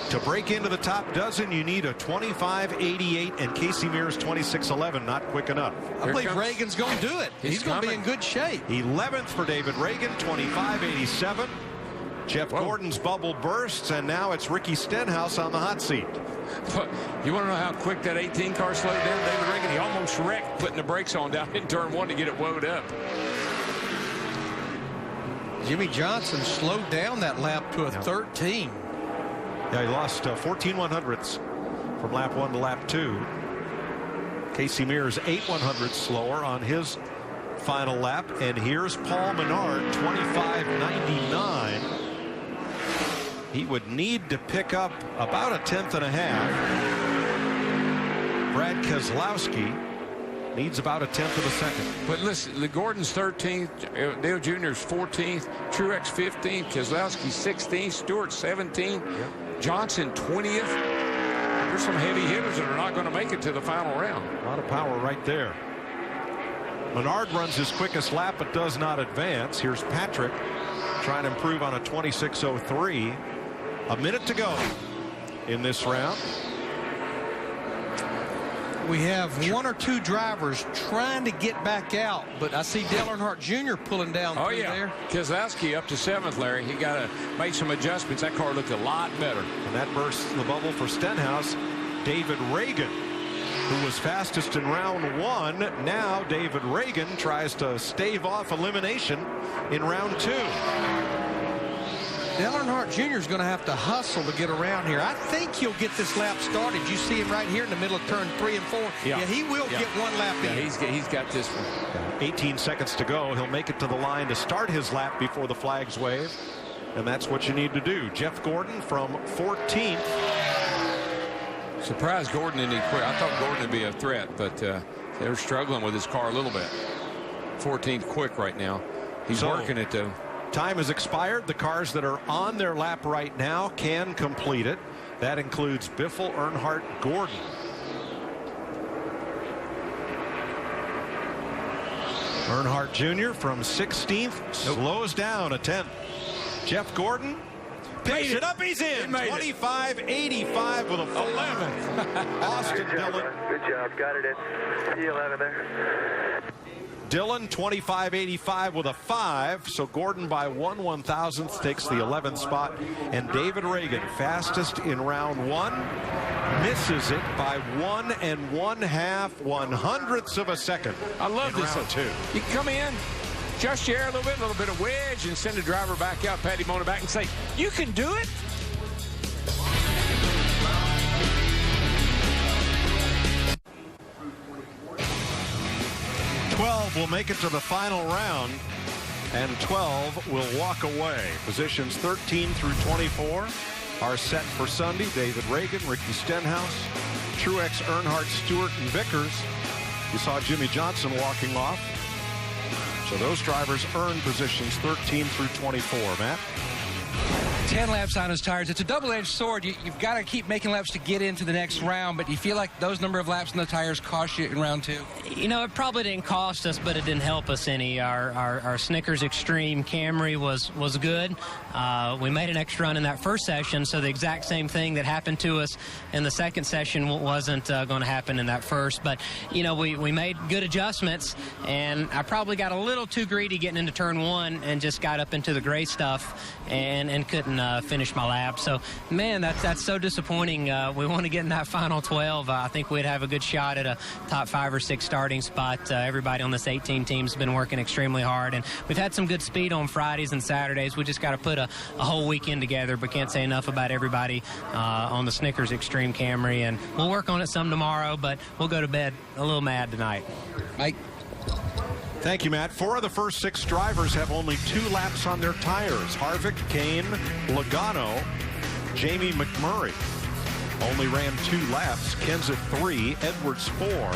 To break into the top dozen, you need a 25.88, and Casey Mears 26.11, not quick enough. I believe Reagan's going to do it. He's going to be in good shape. 11th for David Reagan, 25.87. Jeff Gordon's bubble bursts, and now it's Ricky Stenhouse on the hot seat. You want to know how quick that 18 car slowed down? David Reagan, he almost wrecked putting the brakes on down in turn 1 to get it woed up. Jimmy Johnson slowed down that lap to a 13. Yeah, he lost 14/100ths from lap 1 to lap 2. Casey Mears 8/100ths slower on his final lap. And here's Paul Menard, 25.99. He would need to pick up about a 1/10 and a half. Brad Keselowski needs about a 1/10 of a second. But listen, the Gordon's 13th, Dale Jr.'s 14th, Truex 15th, Keselowski 16th, Stewart 17th, Johnson 20th. There's some heavy hitters that are not going to make it to the final round. A lot of power right there. Menard runs his quickest lap but does not advance. Here's Patrick trying to improve on a 26.03. A minute to go in this round. We have 1 or 2 drivers trying to get back out, but I see Dale Earnhardt Jr. pulling down through there. Keselowski up to 7th, Larry. He got to make some adjustments. That car looked a lot better. And that bursts the bubble for Stenhouse. David Reagan, who was fastest in round 1. Now David Reagan tries to stave off elimination in round 2. Dale Earnhardt Jr. is going to have to hustle to get around here. I think he'll get this lap started. You see him right here in the middle of turn 3 and 4. Yeah, he will get one lap in. He's got this one. 18 seconds to go. He'll make it to the line to start his lap before the flags wave. And that's what you need to do. Jeff Gordon from 14th. Surprised Gordon didn't quit. I thought Gordon would be a threat, but they're struggling with his car a little bit. 14th quick right now. He's working it, though. Time has expired. The cars that are on their lap right now can complete it. That includes Biffle, Earnhardt, Gordon. Earnhardt Jr. from 16th slows down a 10th. Jeff Gordon picks it up. He's in. 25.85 with a 11th. Austin Dillon. Good job. Got it in. The 11 there. Dillon 25.85 with a 5. So Gordon by 1/1000th takes the 11th spot. And David Reagan, fastest in round 1, misses it by 1 1/2 of a second. I love this. Round 2. You can come in, adjust your air a little bit of wedge, and send the driver back out, pat him on the back, and say, "You can do it." Will make it to the final round, and 12 will walk away. Positions 13 through 24 are set for Sunday. David Reagan, Ricky Stenhouse, Truex, Earnhardt, Stewart, and Vickers. You saw Jimmy Johnson walking off. So those drivers earn positions 13 through 24. Matt? 10 laps on his tires. It's a double-edged sword. You've got to keep making laps to get into the next round, but you feel like those number of laps on the tires cost you in round 2? You know, it probably didn't cost us, but it didn't help us any. Our Snickers Extreme Camry was good. We made an extra run in that first session, so the exact same thing that happened to us in the second session wasn't going to happen in that first. But, you know, we made good adjustments, and I probably got a little too greedy getting into turn 1 and just got up into the gray stuff and couldn't finish my lap. So, man, that's so disappointing. We want to get in that final 12. I think we'd have a good shot at a top 5 or 6 starting spot. Everybody on this 18 team's been working extremely hard, and we've had some good speed on Fridays and Saturdays. We just got to put a whole weekend together, but can't say enough about everybody on the Snickers Extreme Camry, and we'll work on it some tomorrow, but we'll go to bed a little mad tonight. Mike? Thank you, Matt. 4 of the first 6 drivers have only 2 laps on their tires. Harvick, Kane, Logano, Jamie McMurray only ran 2 laps. Kenseth 3, Edwards 4.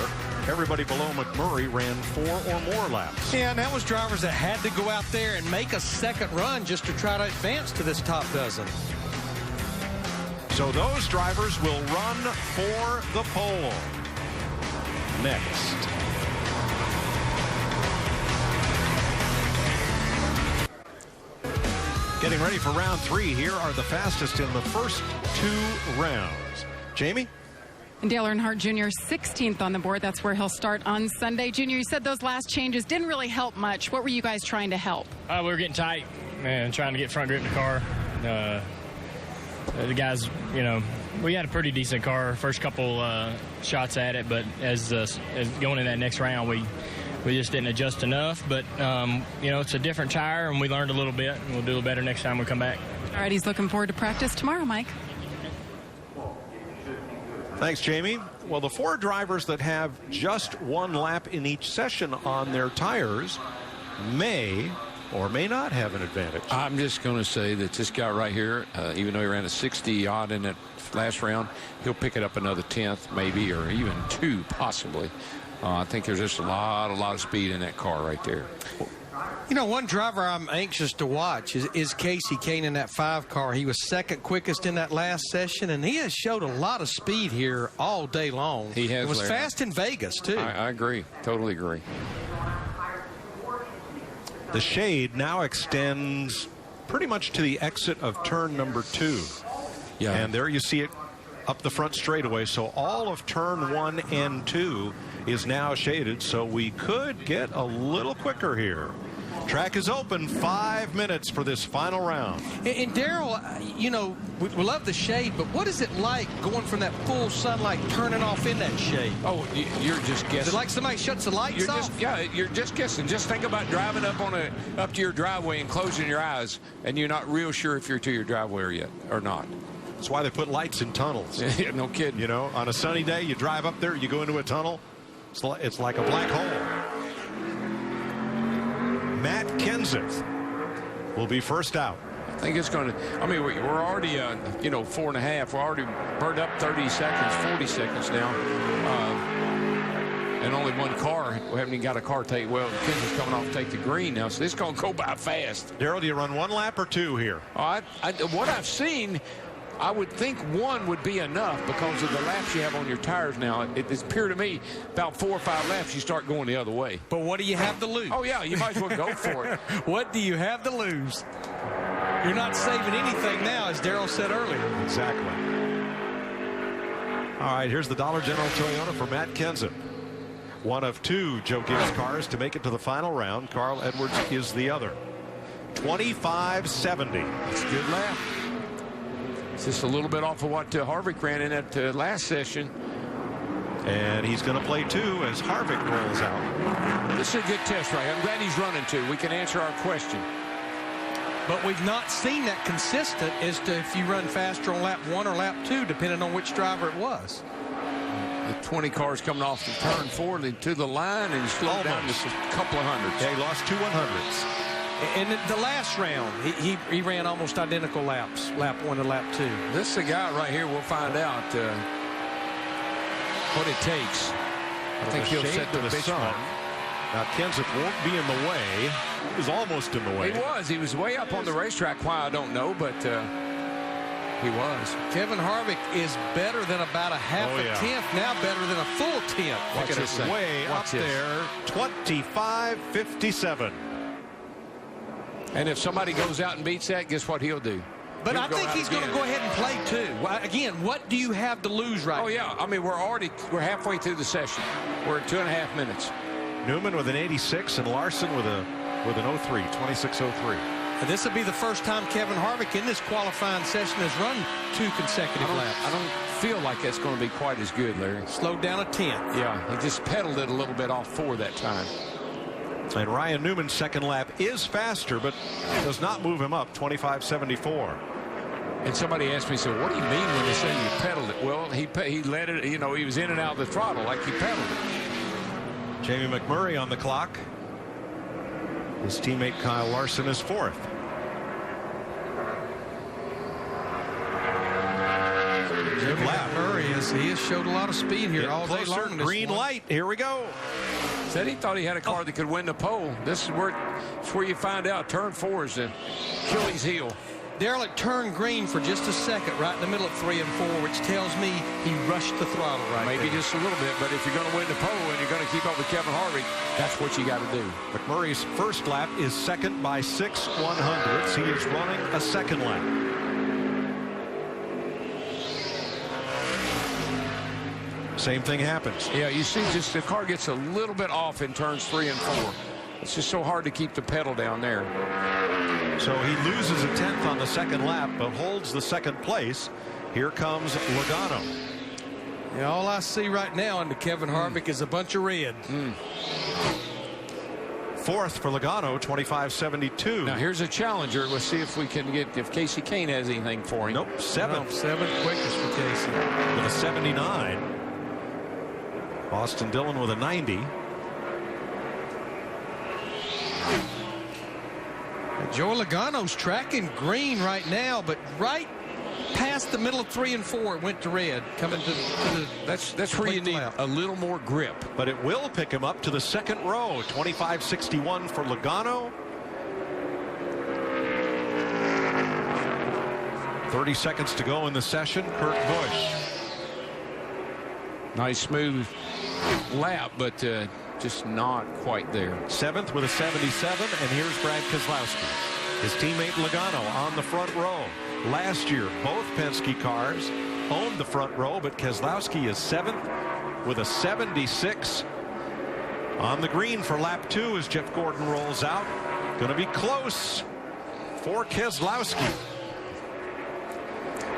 Everybody below McMurray ran 4 or more laps. Yeah, and that was drivers that had to go out there and make a second run just to try to advance to this top dozen. So those drivers will run for the pole. Next. Getting ready for round 3. Here are the fastest in the first 2 rounds. Jamie? And Dale Earnhardt Jr. 16th on the board. That's where he'll start on Sunday. Junior, you said those last changes didn't really help much. What were you guys trying to help? We were getting tight and trying to get front grip in the car. The guys, you know, we had a pretty decent car first couple shots at it, but as going in that next round, we just didn't adjust enough. But, you know, it's a different tire, and we learned a little bit, and we'll do a little better next time we come back. All right, he's looking forward to practice tomorrow, Mike. Thanks, Jamie. Well, the 4 drivers that have just 1 lap in each session on their tires may or may not have an advantage. I'm just going to say that this guy right here, even though he ran a 60-odd in that last round, he'll pick it up another 10th maybe, or even 2 possibly. I think there's just a lot of speed in that car right there. You know, one driver I'm anxious to watch is Casey Kane in that 5 car. He was second quickest in that last session, and he has showed a lot of speed here all day long. He has. It was fast in Vegas, too. I agree. Totally agree. The shade now extends pretty much to the exit of turn number 2. Yeah. And there you see it up the front straightaway. So all of turn 1 and 2 is now shaded, so we could get a little quicker here. Track is open. 5 minutes for this final round. And Darrell, you know, we love the shade, but what is it like going from that full sunlight, turning off in that shade? Oh, you're just guessing. Is it like somebody shuts the lights off? You're just guessing. Just think about driving up to your driveway and closing your eyes, and you're not real sure if you're to your driveway yet or not. That's why they put lights in tunnels. No kidding. You know, on a sunny day, you drive up there, you go into a tunnel. It's like a black hole. Matt Kenseth will be first out. I think it's going to. I mean, we're already, 4.5. We're already burned up 30 seconds, 40 seconds now, and only one car. We haven't even got a car take. Well, Kenseth's coming off to take the green now, so this is going to go by fast. Darrell, do you run one lap or two here? What I've seen, I would think one would be enough because of the laps you have on your tires now. It's appeared to me about 4 or 5 laps you start going the other way. But what do you have to lose? Oh, yeah, you might as well go for it. What do you have to lose? You're not saving anything now, as Darrell said earlier. Exactly. All right, here's the Dollar General Toyota for Matt Kenseth. One of 2 Joe Gibbs cars to make it to the final round. Carl Edwards is the other. 25.70. That's a good lap. It's just a little bit off of what Harvick ran in that last session. And he's going to play 2 as Harvick rolls out. This is a good test, right? I'm glad he's running 2. We can answer our question. But we've not seen that consistent as to if you run faster on lap 1 or lap 2, depending on which driver it was. The 20 cars coming off the turn 4 to the line, and he slowed down just a couple of hundreds. Yeah, he lost 2 100s. And the last round, he ran almost identical laps, lap 1 to lap 2. This is a guy right here. We'll find out what it takes. I think he'll set the benchmark. Now, Kenseth won't be in the way. He was almost in the way. He was way up on the racetrack. Why, I don't know, but he was. Kevin Harvick is better than about a half a tenth, now better than a full tenth. Look at it, way up there, 25.57. And if somebody goes out and beats that, guess what he'll do? But I think he's going to go ahead and play 2. Again, what do you have to lose right now? Oh, yeah. I mean, we're halfway through the session. We're at 2.5 minutes. Newman with an 86 and Larson with an 03, 26.03. And this will be the first time Kevin Harvick in this qualifying session has run 2 consecutive laps. I don't feel like that's going to be quite as good, Larry. Slowed down a tenth. Yeah, he just pedaled it a little bit off 4 that time. And Ryan Newman's second lap is faster, but does not move him up, 25.74. And somebody asked me, so what do you mean when they say you pedaled it? Well, he let it, he was in and out of the throttle like he pedaled it. Jamie McMurray on the clock. His teammate Kyle Larson is 4th. Jamie McMurray he has showed a lot of speed here all day long. Green light. Here we go. Said he thought he had a car that could win the pole. This is where you find out. Turn 4 is the Achilles heel. Darrell, it turned green for just a second right in the middle of 3 and 4, which tells me he rushed the throttle right Maybe there. just a little bit, but if you're going to win the pole and you're going to keep up with Kevin Harvick, that's what you got to do. McMurray's first lap is second by 6 100ths. He is running a second lap. Same thing happens. Yeah, you see just the car gets a little bit off in turns 3 and 4. It's just so hard to keep the pedal down there. So he loses a tenth on the second lap, but holds the second place. Here comes Logano. Yeah, all I see right now under Kevin Harvick is a bunch of red. 4th for Logano, 25.72. Now here's a challenger. Let's see if we can get if Casey Kane has anything for him. Nope, 7th. No, 7th quickest for Casey. With a 79. Austin Dillon with a 90. Joe Logano's tracking green right now, but right past the middle of 3 and 4, it went to red. Coming to the that's where you need a little more grip. But it will pick him up to the second row. 25.61 for Logano. 30 seconds to go in the session. Kurt Busch. Nice smooth lap, but just not quite there. 7th with a 77, and here's Brad Keselowski. His teammate Logano on the front row. Last year, both Penske cars owned the front row, but Keselowski is 7th with a 76. On the green for lap 2 as Jeff Gordon rolls out. Going to be close for Keselowski.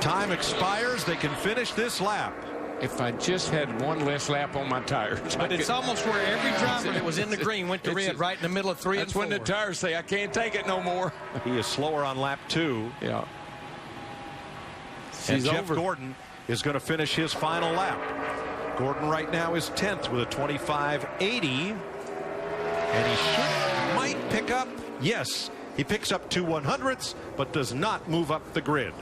Time expires. They can finish this lap. If I just had one less lap on my tires. But it's almost where every driver that was in the green went to red right in the middle of 3 and 4. That's when the tires say, I can't take it no more. He is slower on lap 2. Yeah. And Jeff Gordon is going to finish his final lap. Gordon right now is 10th with a 25.80. And he might pick up. Yes, he picks up 2 100ths, but does not move up the grid.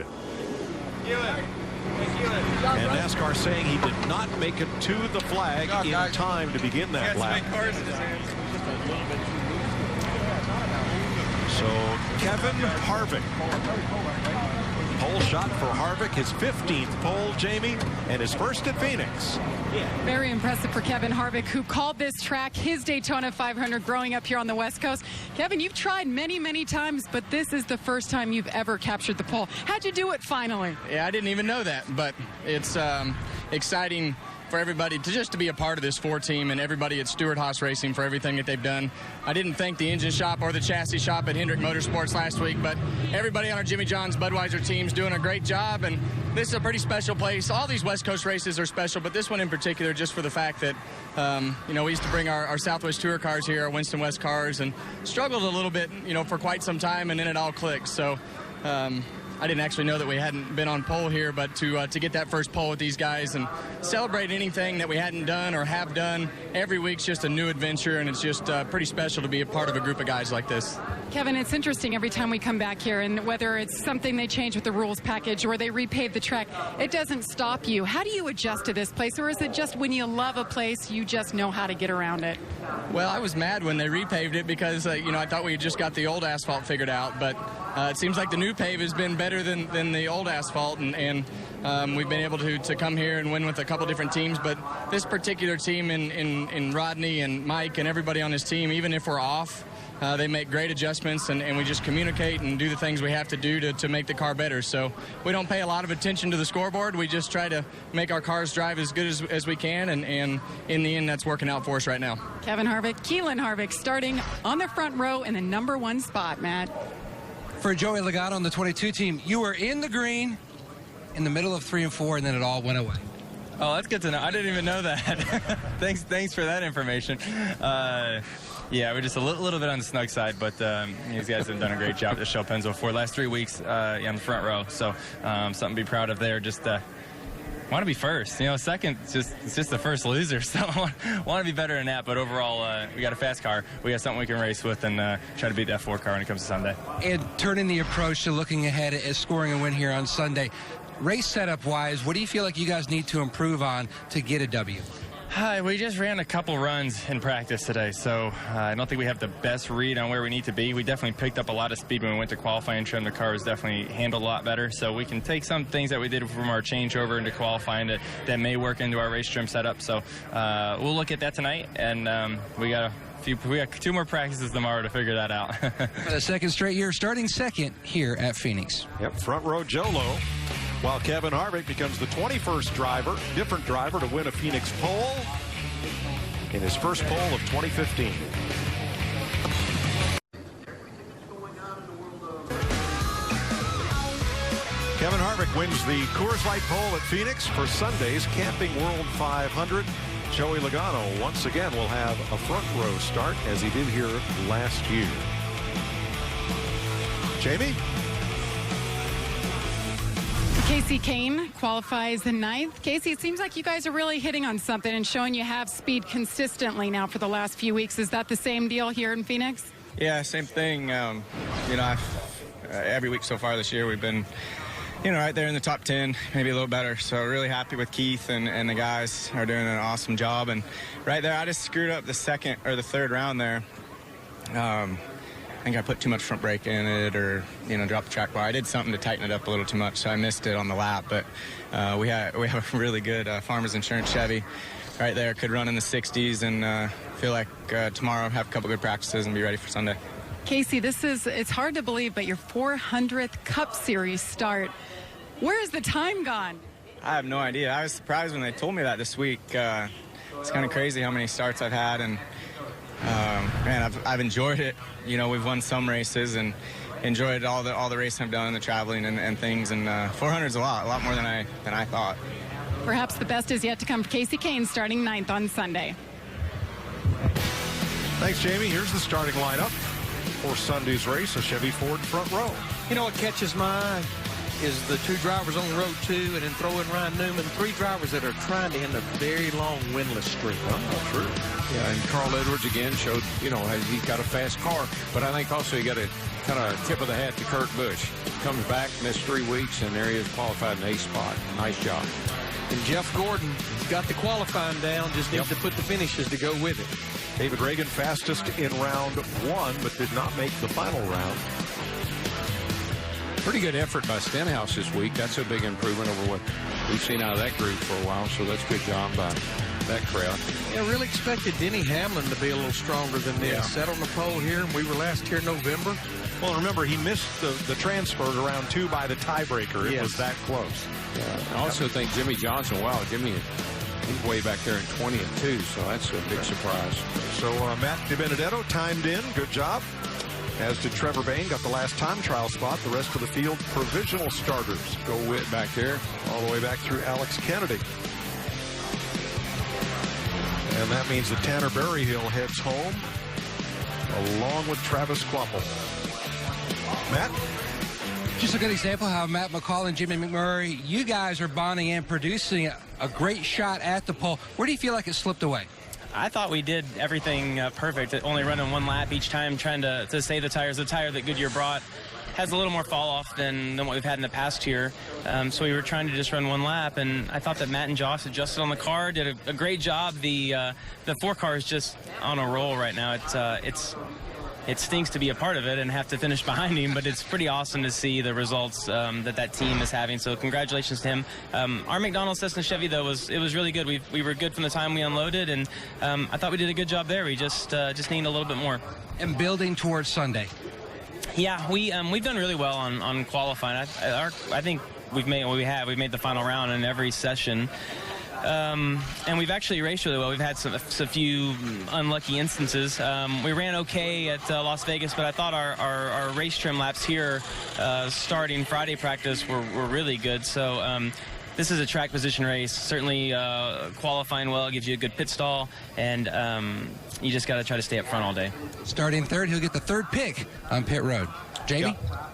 And NASCAR saying he did not make it to the flag in time to begin that lap. So Kevin Harvick. Pole shot for Harvick, his 15th pole, Jamie, and his first at Phoenix. Very impressive for Kevin Harvick, who called this track his Daytona 500 growing up here on the West Coast. Kevin, you've tried many, many times, but this is the first time you've ever captured the pole. How'd you do it finally? Yeah, I didn't even know that, but it's exciting for everybody to be a part of this Ford team and everybody at Stewart-Haas Racing for everything that they've done. I didn't thank the engine shop or the chassis shop at Hendrick Motorsports last week, but everybody on our Jimmy John's Budweiser team's doing a great job, and this is a pretty special place. All these West Coast races are special, but this one in particular just for the fact that, we used to bring our Southwest Tour cars here, our Winston West cars, and struggled a little bit, for quite some time, and then it all clicked. So, I didn't actually know that we hadn't been on pole here, but to get that first pole with these guys and celebrate anything that we hadn't done or have done every week's just a new adventure, and it's just pretty special to be a part of a group of guys like this. Kevin, it's interesting every time we come back here, and whether it's something they change with the rules package or they repave the track, it doesn't stop you. How do you adjust to this place, or is it just when you love a place, you just know how to get around it? Well, I was mad when they repaved it because, I thought we had just got the old asphalt figured out, but it seems like the new pave has been better than the old asphalt, and we've been able to come here and win with a couple different teams. But this particular team in Rodney and Mike and everybody on his team, even if we're off, they make great adjustments, and we just communicate and do the things we have to do to make the car better. So we don't pay a lot of attention to the scoreboard. We just try to make our cars drive as good as we can, and in the end, that's working out for us right now. Kevin Harvick, Keelan Harvick starting on the front row in the #1 spot, Matt. For Joey Logano on the 22 team, you were in the green in the middle of 3 and 4, and then it all went away. Oh, that's good to know. I didn't even know that. Thanks for that information. Yeah, we're just a little bit on the snug side, but these guys have done a great job at the Shell Pennzoil for the last 3 weeks on the front row. So something to be proud of there. Just want to be first. Second, it's just the first loser. So want to be better than that. But overall, we got a fast car. We got something we can race with and try to beat that Ford car when it comes to Sunday. And turning the approach to looking ahead at scoring a win here on Sunday, race setup-wise, what do you feel like you guys need to improve on to get a W? We just ran a couple runs in practice today, so I don't think we have the best read on where we need to be. We definitely picked up a lot of speed when we went to qualifying trim. The car was definitely handled a lot better, so we can take some things that we did from our changeover into qualifying that may work into our race trim setup. So we'll look at that tonight, and we got 2 more practices tomorrow to figure that out. The second straight year, starting second here at Phoenix. Yep, front row Jolo. While Kevin Harvick becomes the 21st different driver to win a Phoenix pole in his first pole of 2015. Kevin Harvick wins the Coors Light pole at Phoenix for Sunday's Camping World 500. Joey Logano once again will have a front row start as he did here last year. Jamie? Casey Kane qualifies in 9th. Casey, it seems like you guys are really hitting on something and showing you have speed consistently now for the last few weeks. Is that the same deal here in Phoenix? Yeah, same thing. Every week so far this year we've been, right there in the top 10, maybe a little better. So really happy with Keith and the guys are doing an awesome job. And right there, I just screwed up the second or the third round there. I think I put too much front brake in it or, dropped the track bar. I did something to tighten it up a little too much, so I missed it on the lap. But we have a really good Farmers Insurance Chevy right there. Could run in the 60s and feel like tomorrow have a couple good practices and be ready for Sunday. Casey, it's hard to believe, but your 400th Cup Series start. Where has the time gone? I have no idea. I was surprised when they told me that this week. It's kind of crazy how many starts I've had, and Man, I've enjoyed it. You know, we've won some races and enjoyed all the racing I've done and the traveling and things. And 400 is a lot more than I thought. Perhaps the best is yet to come for Casey Kane, starting 9th on Sunday. Thanks, Jamie. Here's the starting lineup for Sunday's race, a Chevy Ford front row. You know what catches my eye is the 2 drivers on row 2, and then throw in Ryan Newman, 3 drivers that are trying to end a very long winless streak. Oh, true. Yeah, and Carl Edwards again showed, he's got a fast car, but I think also you got a kind of tip of the hat to Kurt Busch. Comes back, missed 3 weeks, and there he is, qualified in 8th spot. Nice job. And Jeff Gordon got the qualifying down, just needs to put the finishes to go with it. David Reagan fastest in round 1, but did not make the final round. Pretty good effort by Stenhouse this week. That's a big improvement over what we've seen out of that group for a while, so that's a good job by that crowd. Yeah, really expected Denny Hamlin to be a little stronger than this. Yeah. Set on the pole here, and we were last here in November. Well, remember, he missed the transfer to round 2 by the tiebreaker. It was that close. I also think Jimmy Johnson, Jimmy, he's way back there in 20th, too, so that's a big surprise. So Matt DiBenedetto timed in. Good job. As did Trevor Bain, got the last time trial spot. The rest of the field, provisional starters. Go Witt back there. All the way back through Alex Kennedy. And that means that Tanner Berryhill heads home, along with Travis Kvapil. Matt? Just a good example how Matt McCall and Jimmy McMurray, you guys are bonding and producing a great shot at the pole. Where do you feel like it slipped away? I thought we did everything perfect, only running 1 lap each time, trying to save the tires. The tire that Goodyear brought has a little more fall off than what we've had in the past here. So we were trying to just run 1 lap, and I thought that Matt and Josh adjusted on the car, did a great job. The 4 car is just on a roll right now. It stinks to be a part of it and have to finish behind him, but it's pretty awesome to see the results that team is having. So congratulations to him. Our McDonald's Cessna Chevy, though, was really good. We were good from the time we unloaded, and I thought we did a good job there. We just need a little bit more. And building towards Sunday. Yeah, we've done really well on qualifying. I think we've made the final round in every session. And we've actually raced really well. We've had a few unlucky instances. We ran okay at Las Vegas, but I thought our race trim laps here starting Friday practice were really good. So this is a track position race. Certainly qualifying well gives you a good pit stall, and you just got to try to stay up front all day. Starting 3rd, he'll get the 3rd pick on pit road. Jamie? Yeah.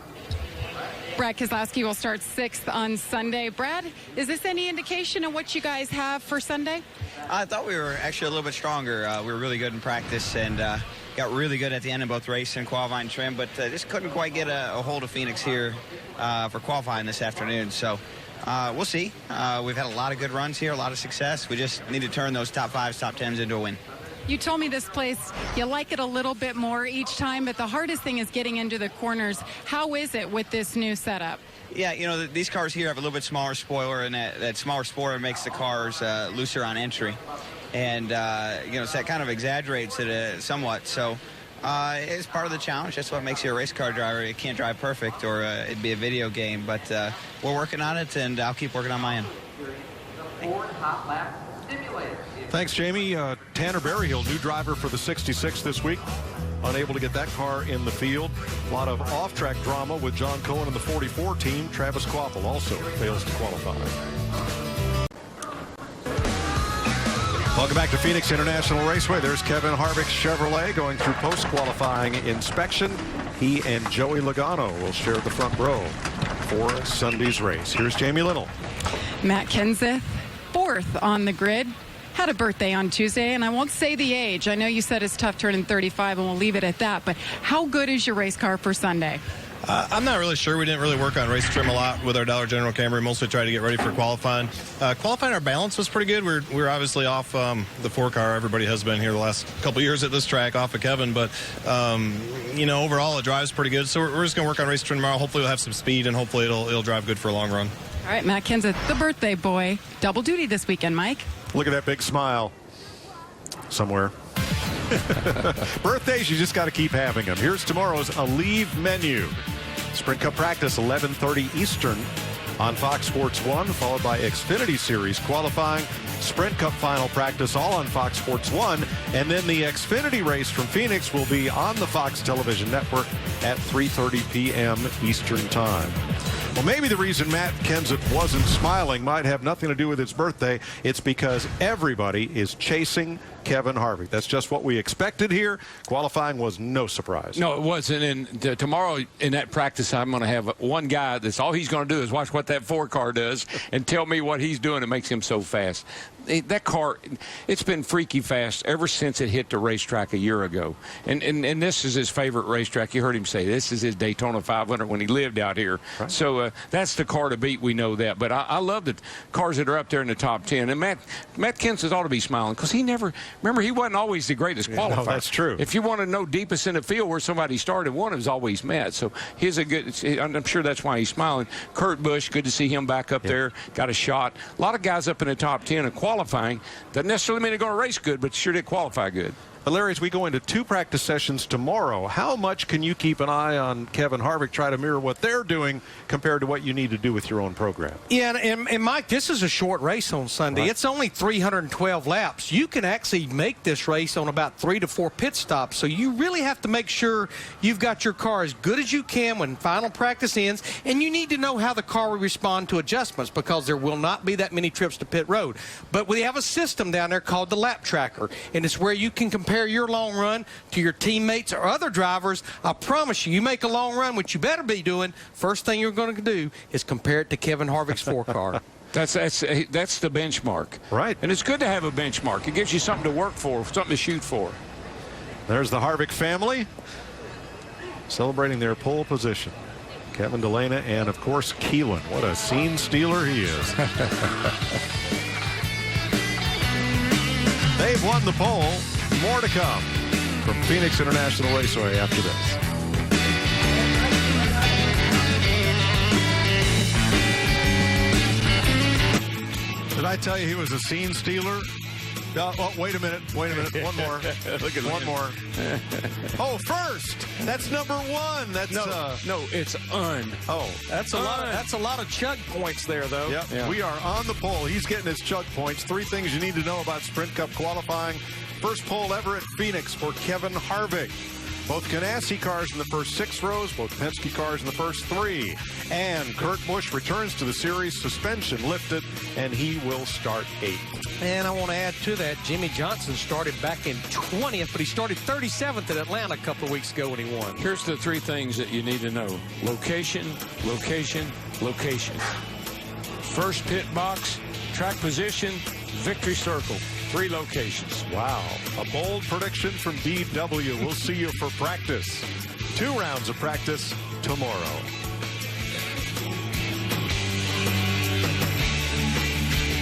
Brad Keselowski will start 6th on Sunday. Brad, is this any indication of what you guys have for Sunday? I thought we were actually a little bit stronger. We were really good in practice and got really good at the end of both race and qualifying trim, but just couldn't quite get a hold of Phoenix here for qualifying this afternoon. So we'll see. We've had a lot of good runs here, a lot of success. We just need to turn those top 5s, top 10s into a win. You told me this place, you like it a little bit more each time, but the hardest thing is getting into the corners. How is it with this new setup? Yeah, these cars here have a little bit smaller spoiler, and that smaller spoiler makes the cars looser on entry. And, so that kind of exaggerates it somewhat. So it's part of the challenge. That's what makes you a race car driver. You can't drive perfect, or it'd be a video game. But we're working on it, and I'll keep working on my end. Thanks, Jamie. Tanner Berryhill, new driver for the 66 this week. Unable to get that car in the field. A lot of off-track drama with John Cohen and the 44 team. Travis Kvapil also fails to qualify. Welcome back to Phoenix International Raceway. There's Kevin Harvick Chevrolet going through post-qualifying inspection. He and Joey Logano will share the front row for Sunday's race. Here's Jamie Little. Matt Kenseth, 4th on the grid. Had a birthday on Tuesday, and I won't say the age. I know you said it's tough turning 35, and we'll leave it at that. But how good is your race car for Sunday? I'm not really sure. We didn't really work on race trim a lot with our Dollar General Camry. Mostly tried to get ready for qualifying. Qualifying, our balance was pretty good. We're obviously off the 4 car. Everybody has been here the last couple years at this track, off of Kevin. But, overall, it drives pretty good. So we're just going to work on race trim tomorrow. Hopefully we'll have some speed, and hopefully it'll drive good for a long run. All right, Matt Kenseth, the birthday boy. Double duty this weekend, Mike. Look at that big smile somewhere. Birthdays, you just got to keep having them. Here's tomorrow's Aleve menu. Sprint Cup practice, 11:30 Eastern on Fox Sports 1, followed by Xfinity Series qualifying Sprint Cup final practice, all on Fox Sports 1. And then the Xfinity race from Phoenix will be on the Fox television network at 3:30 p.m. Eastern Time. Well, maybe the reason Matt Kenseth wasn't smiling might have nothing to do with his birthday. It's because everybody is chasing Kevin Harvick. That's just what we expected here. Qualifying was no surprise. No, it wasn't. And tomorrow in that practice, I'm going to have one guy that's all he's going to do is watch what that 4-car does and tell me what he's doing that makes him so fast. That car, it's been freaky fast ever since it hit the racetrack a year ago. And this is his favorite racetrack. You heard him say this is his Daytona 500 when he lived out here. Right. So that's the car to beat. We know that. But I love the cars that are up there in the top 10. And Matt Kenseth ought to be smiling because he never – remember, he wasn't always the greatest qualifier. No, that's true. If you want to know deepest in the field where somebody started, one is always Matt. So he's a good – I'm sure that's why he's smiling. Kurt Busch, good to see him back up there. Got a shot. A lot of guys up in the top 10 and qualifying. Doesn't necessarily mean they're going to race good, but sure did qualify good. But Larry, as we go into 2 practice sessions tomorrow, how much can you keep an eye on Kevin Harvick, try to mirror what they're doing compared to what you need to do with your own program? Yeah, and Mike, this is a short race on Sunday. Right. It's only 312 laps. You can actually make this race on about 3 to 4 pit stops. So you really have to make sure you've got your car as good as you can when final practice ends, and you need to know how the car will respond to adjustments because there will not be that many trips to pit road. But we have a system down there called the lap tracker, and it's where you can compare your long run to your teammates or other drivers. I promise you, you make a long run, which you better be doing, first thing you're going to do is compare it to Kevin Harvick's 4-car. That's the benchmark. Right. And it's good to have a benchmark. It gives you something to work for, something to shoot for. There's the Harvick family celebrating their pole position. Kevin DeLana and, of course, Keelan. What a scene stealer he is. They've won the pole. More to come from Phoenix International Raceway after this. Did I tell you he was a scene stealer? Oh, wait a minute. One more. Look at one more. Oh, first. That's number 1. That's no, it's un. Oh, that's a lot of chug points there, though. Yep. Yeah. We are on the pole. He's getting his chug points. 3 things you need to know about Sprint Cup qualifying. First pole ever at Phoenix for Kevin Harvick. Both Ganassi cars in the first 6 rows, both Penske cars in the first 3. And Kurt Busch returns to the series, suspension lifted, and he will start 8th. And I want to add to that, Jimmy Johnson started back in 20th, but he started 37th at Atlanta a couple of weeks ago when he won. Here's the 3 things that you need to know. Location, location, location. First pit box, track position, victory circle. 3 locations. Wow. A bold prediction from DW. We'll see you for practice. 2 rounds of practice tomorrow.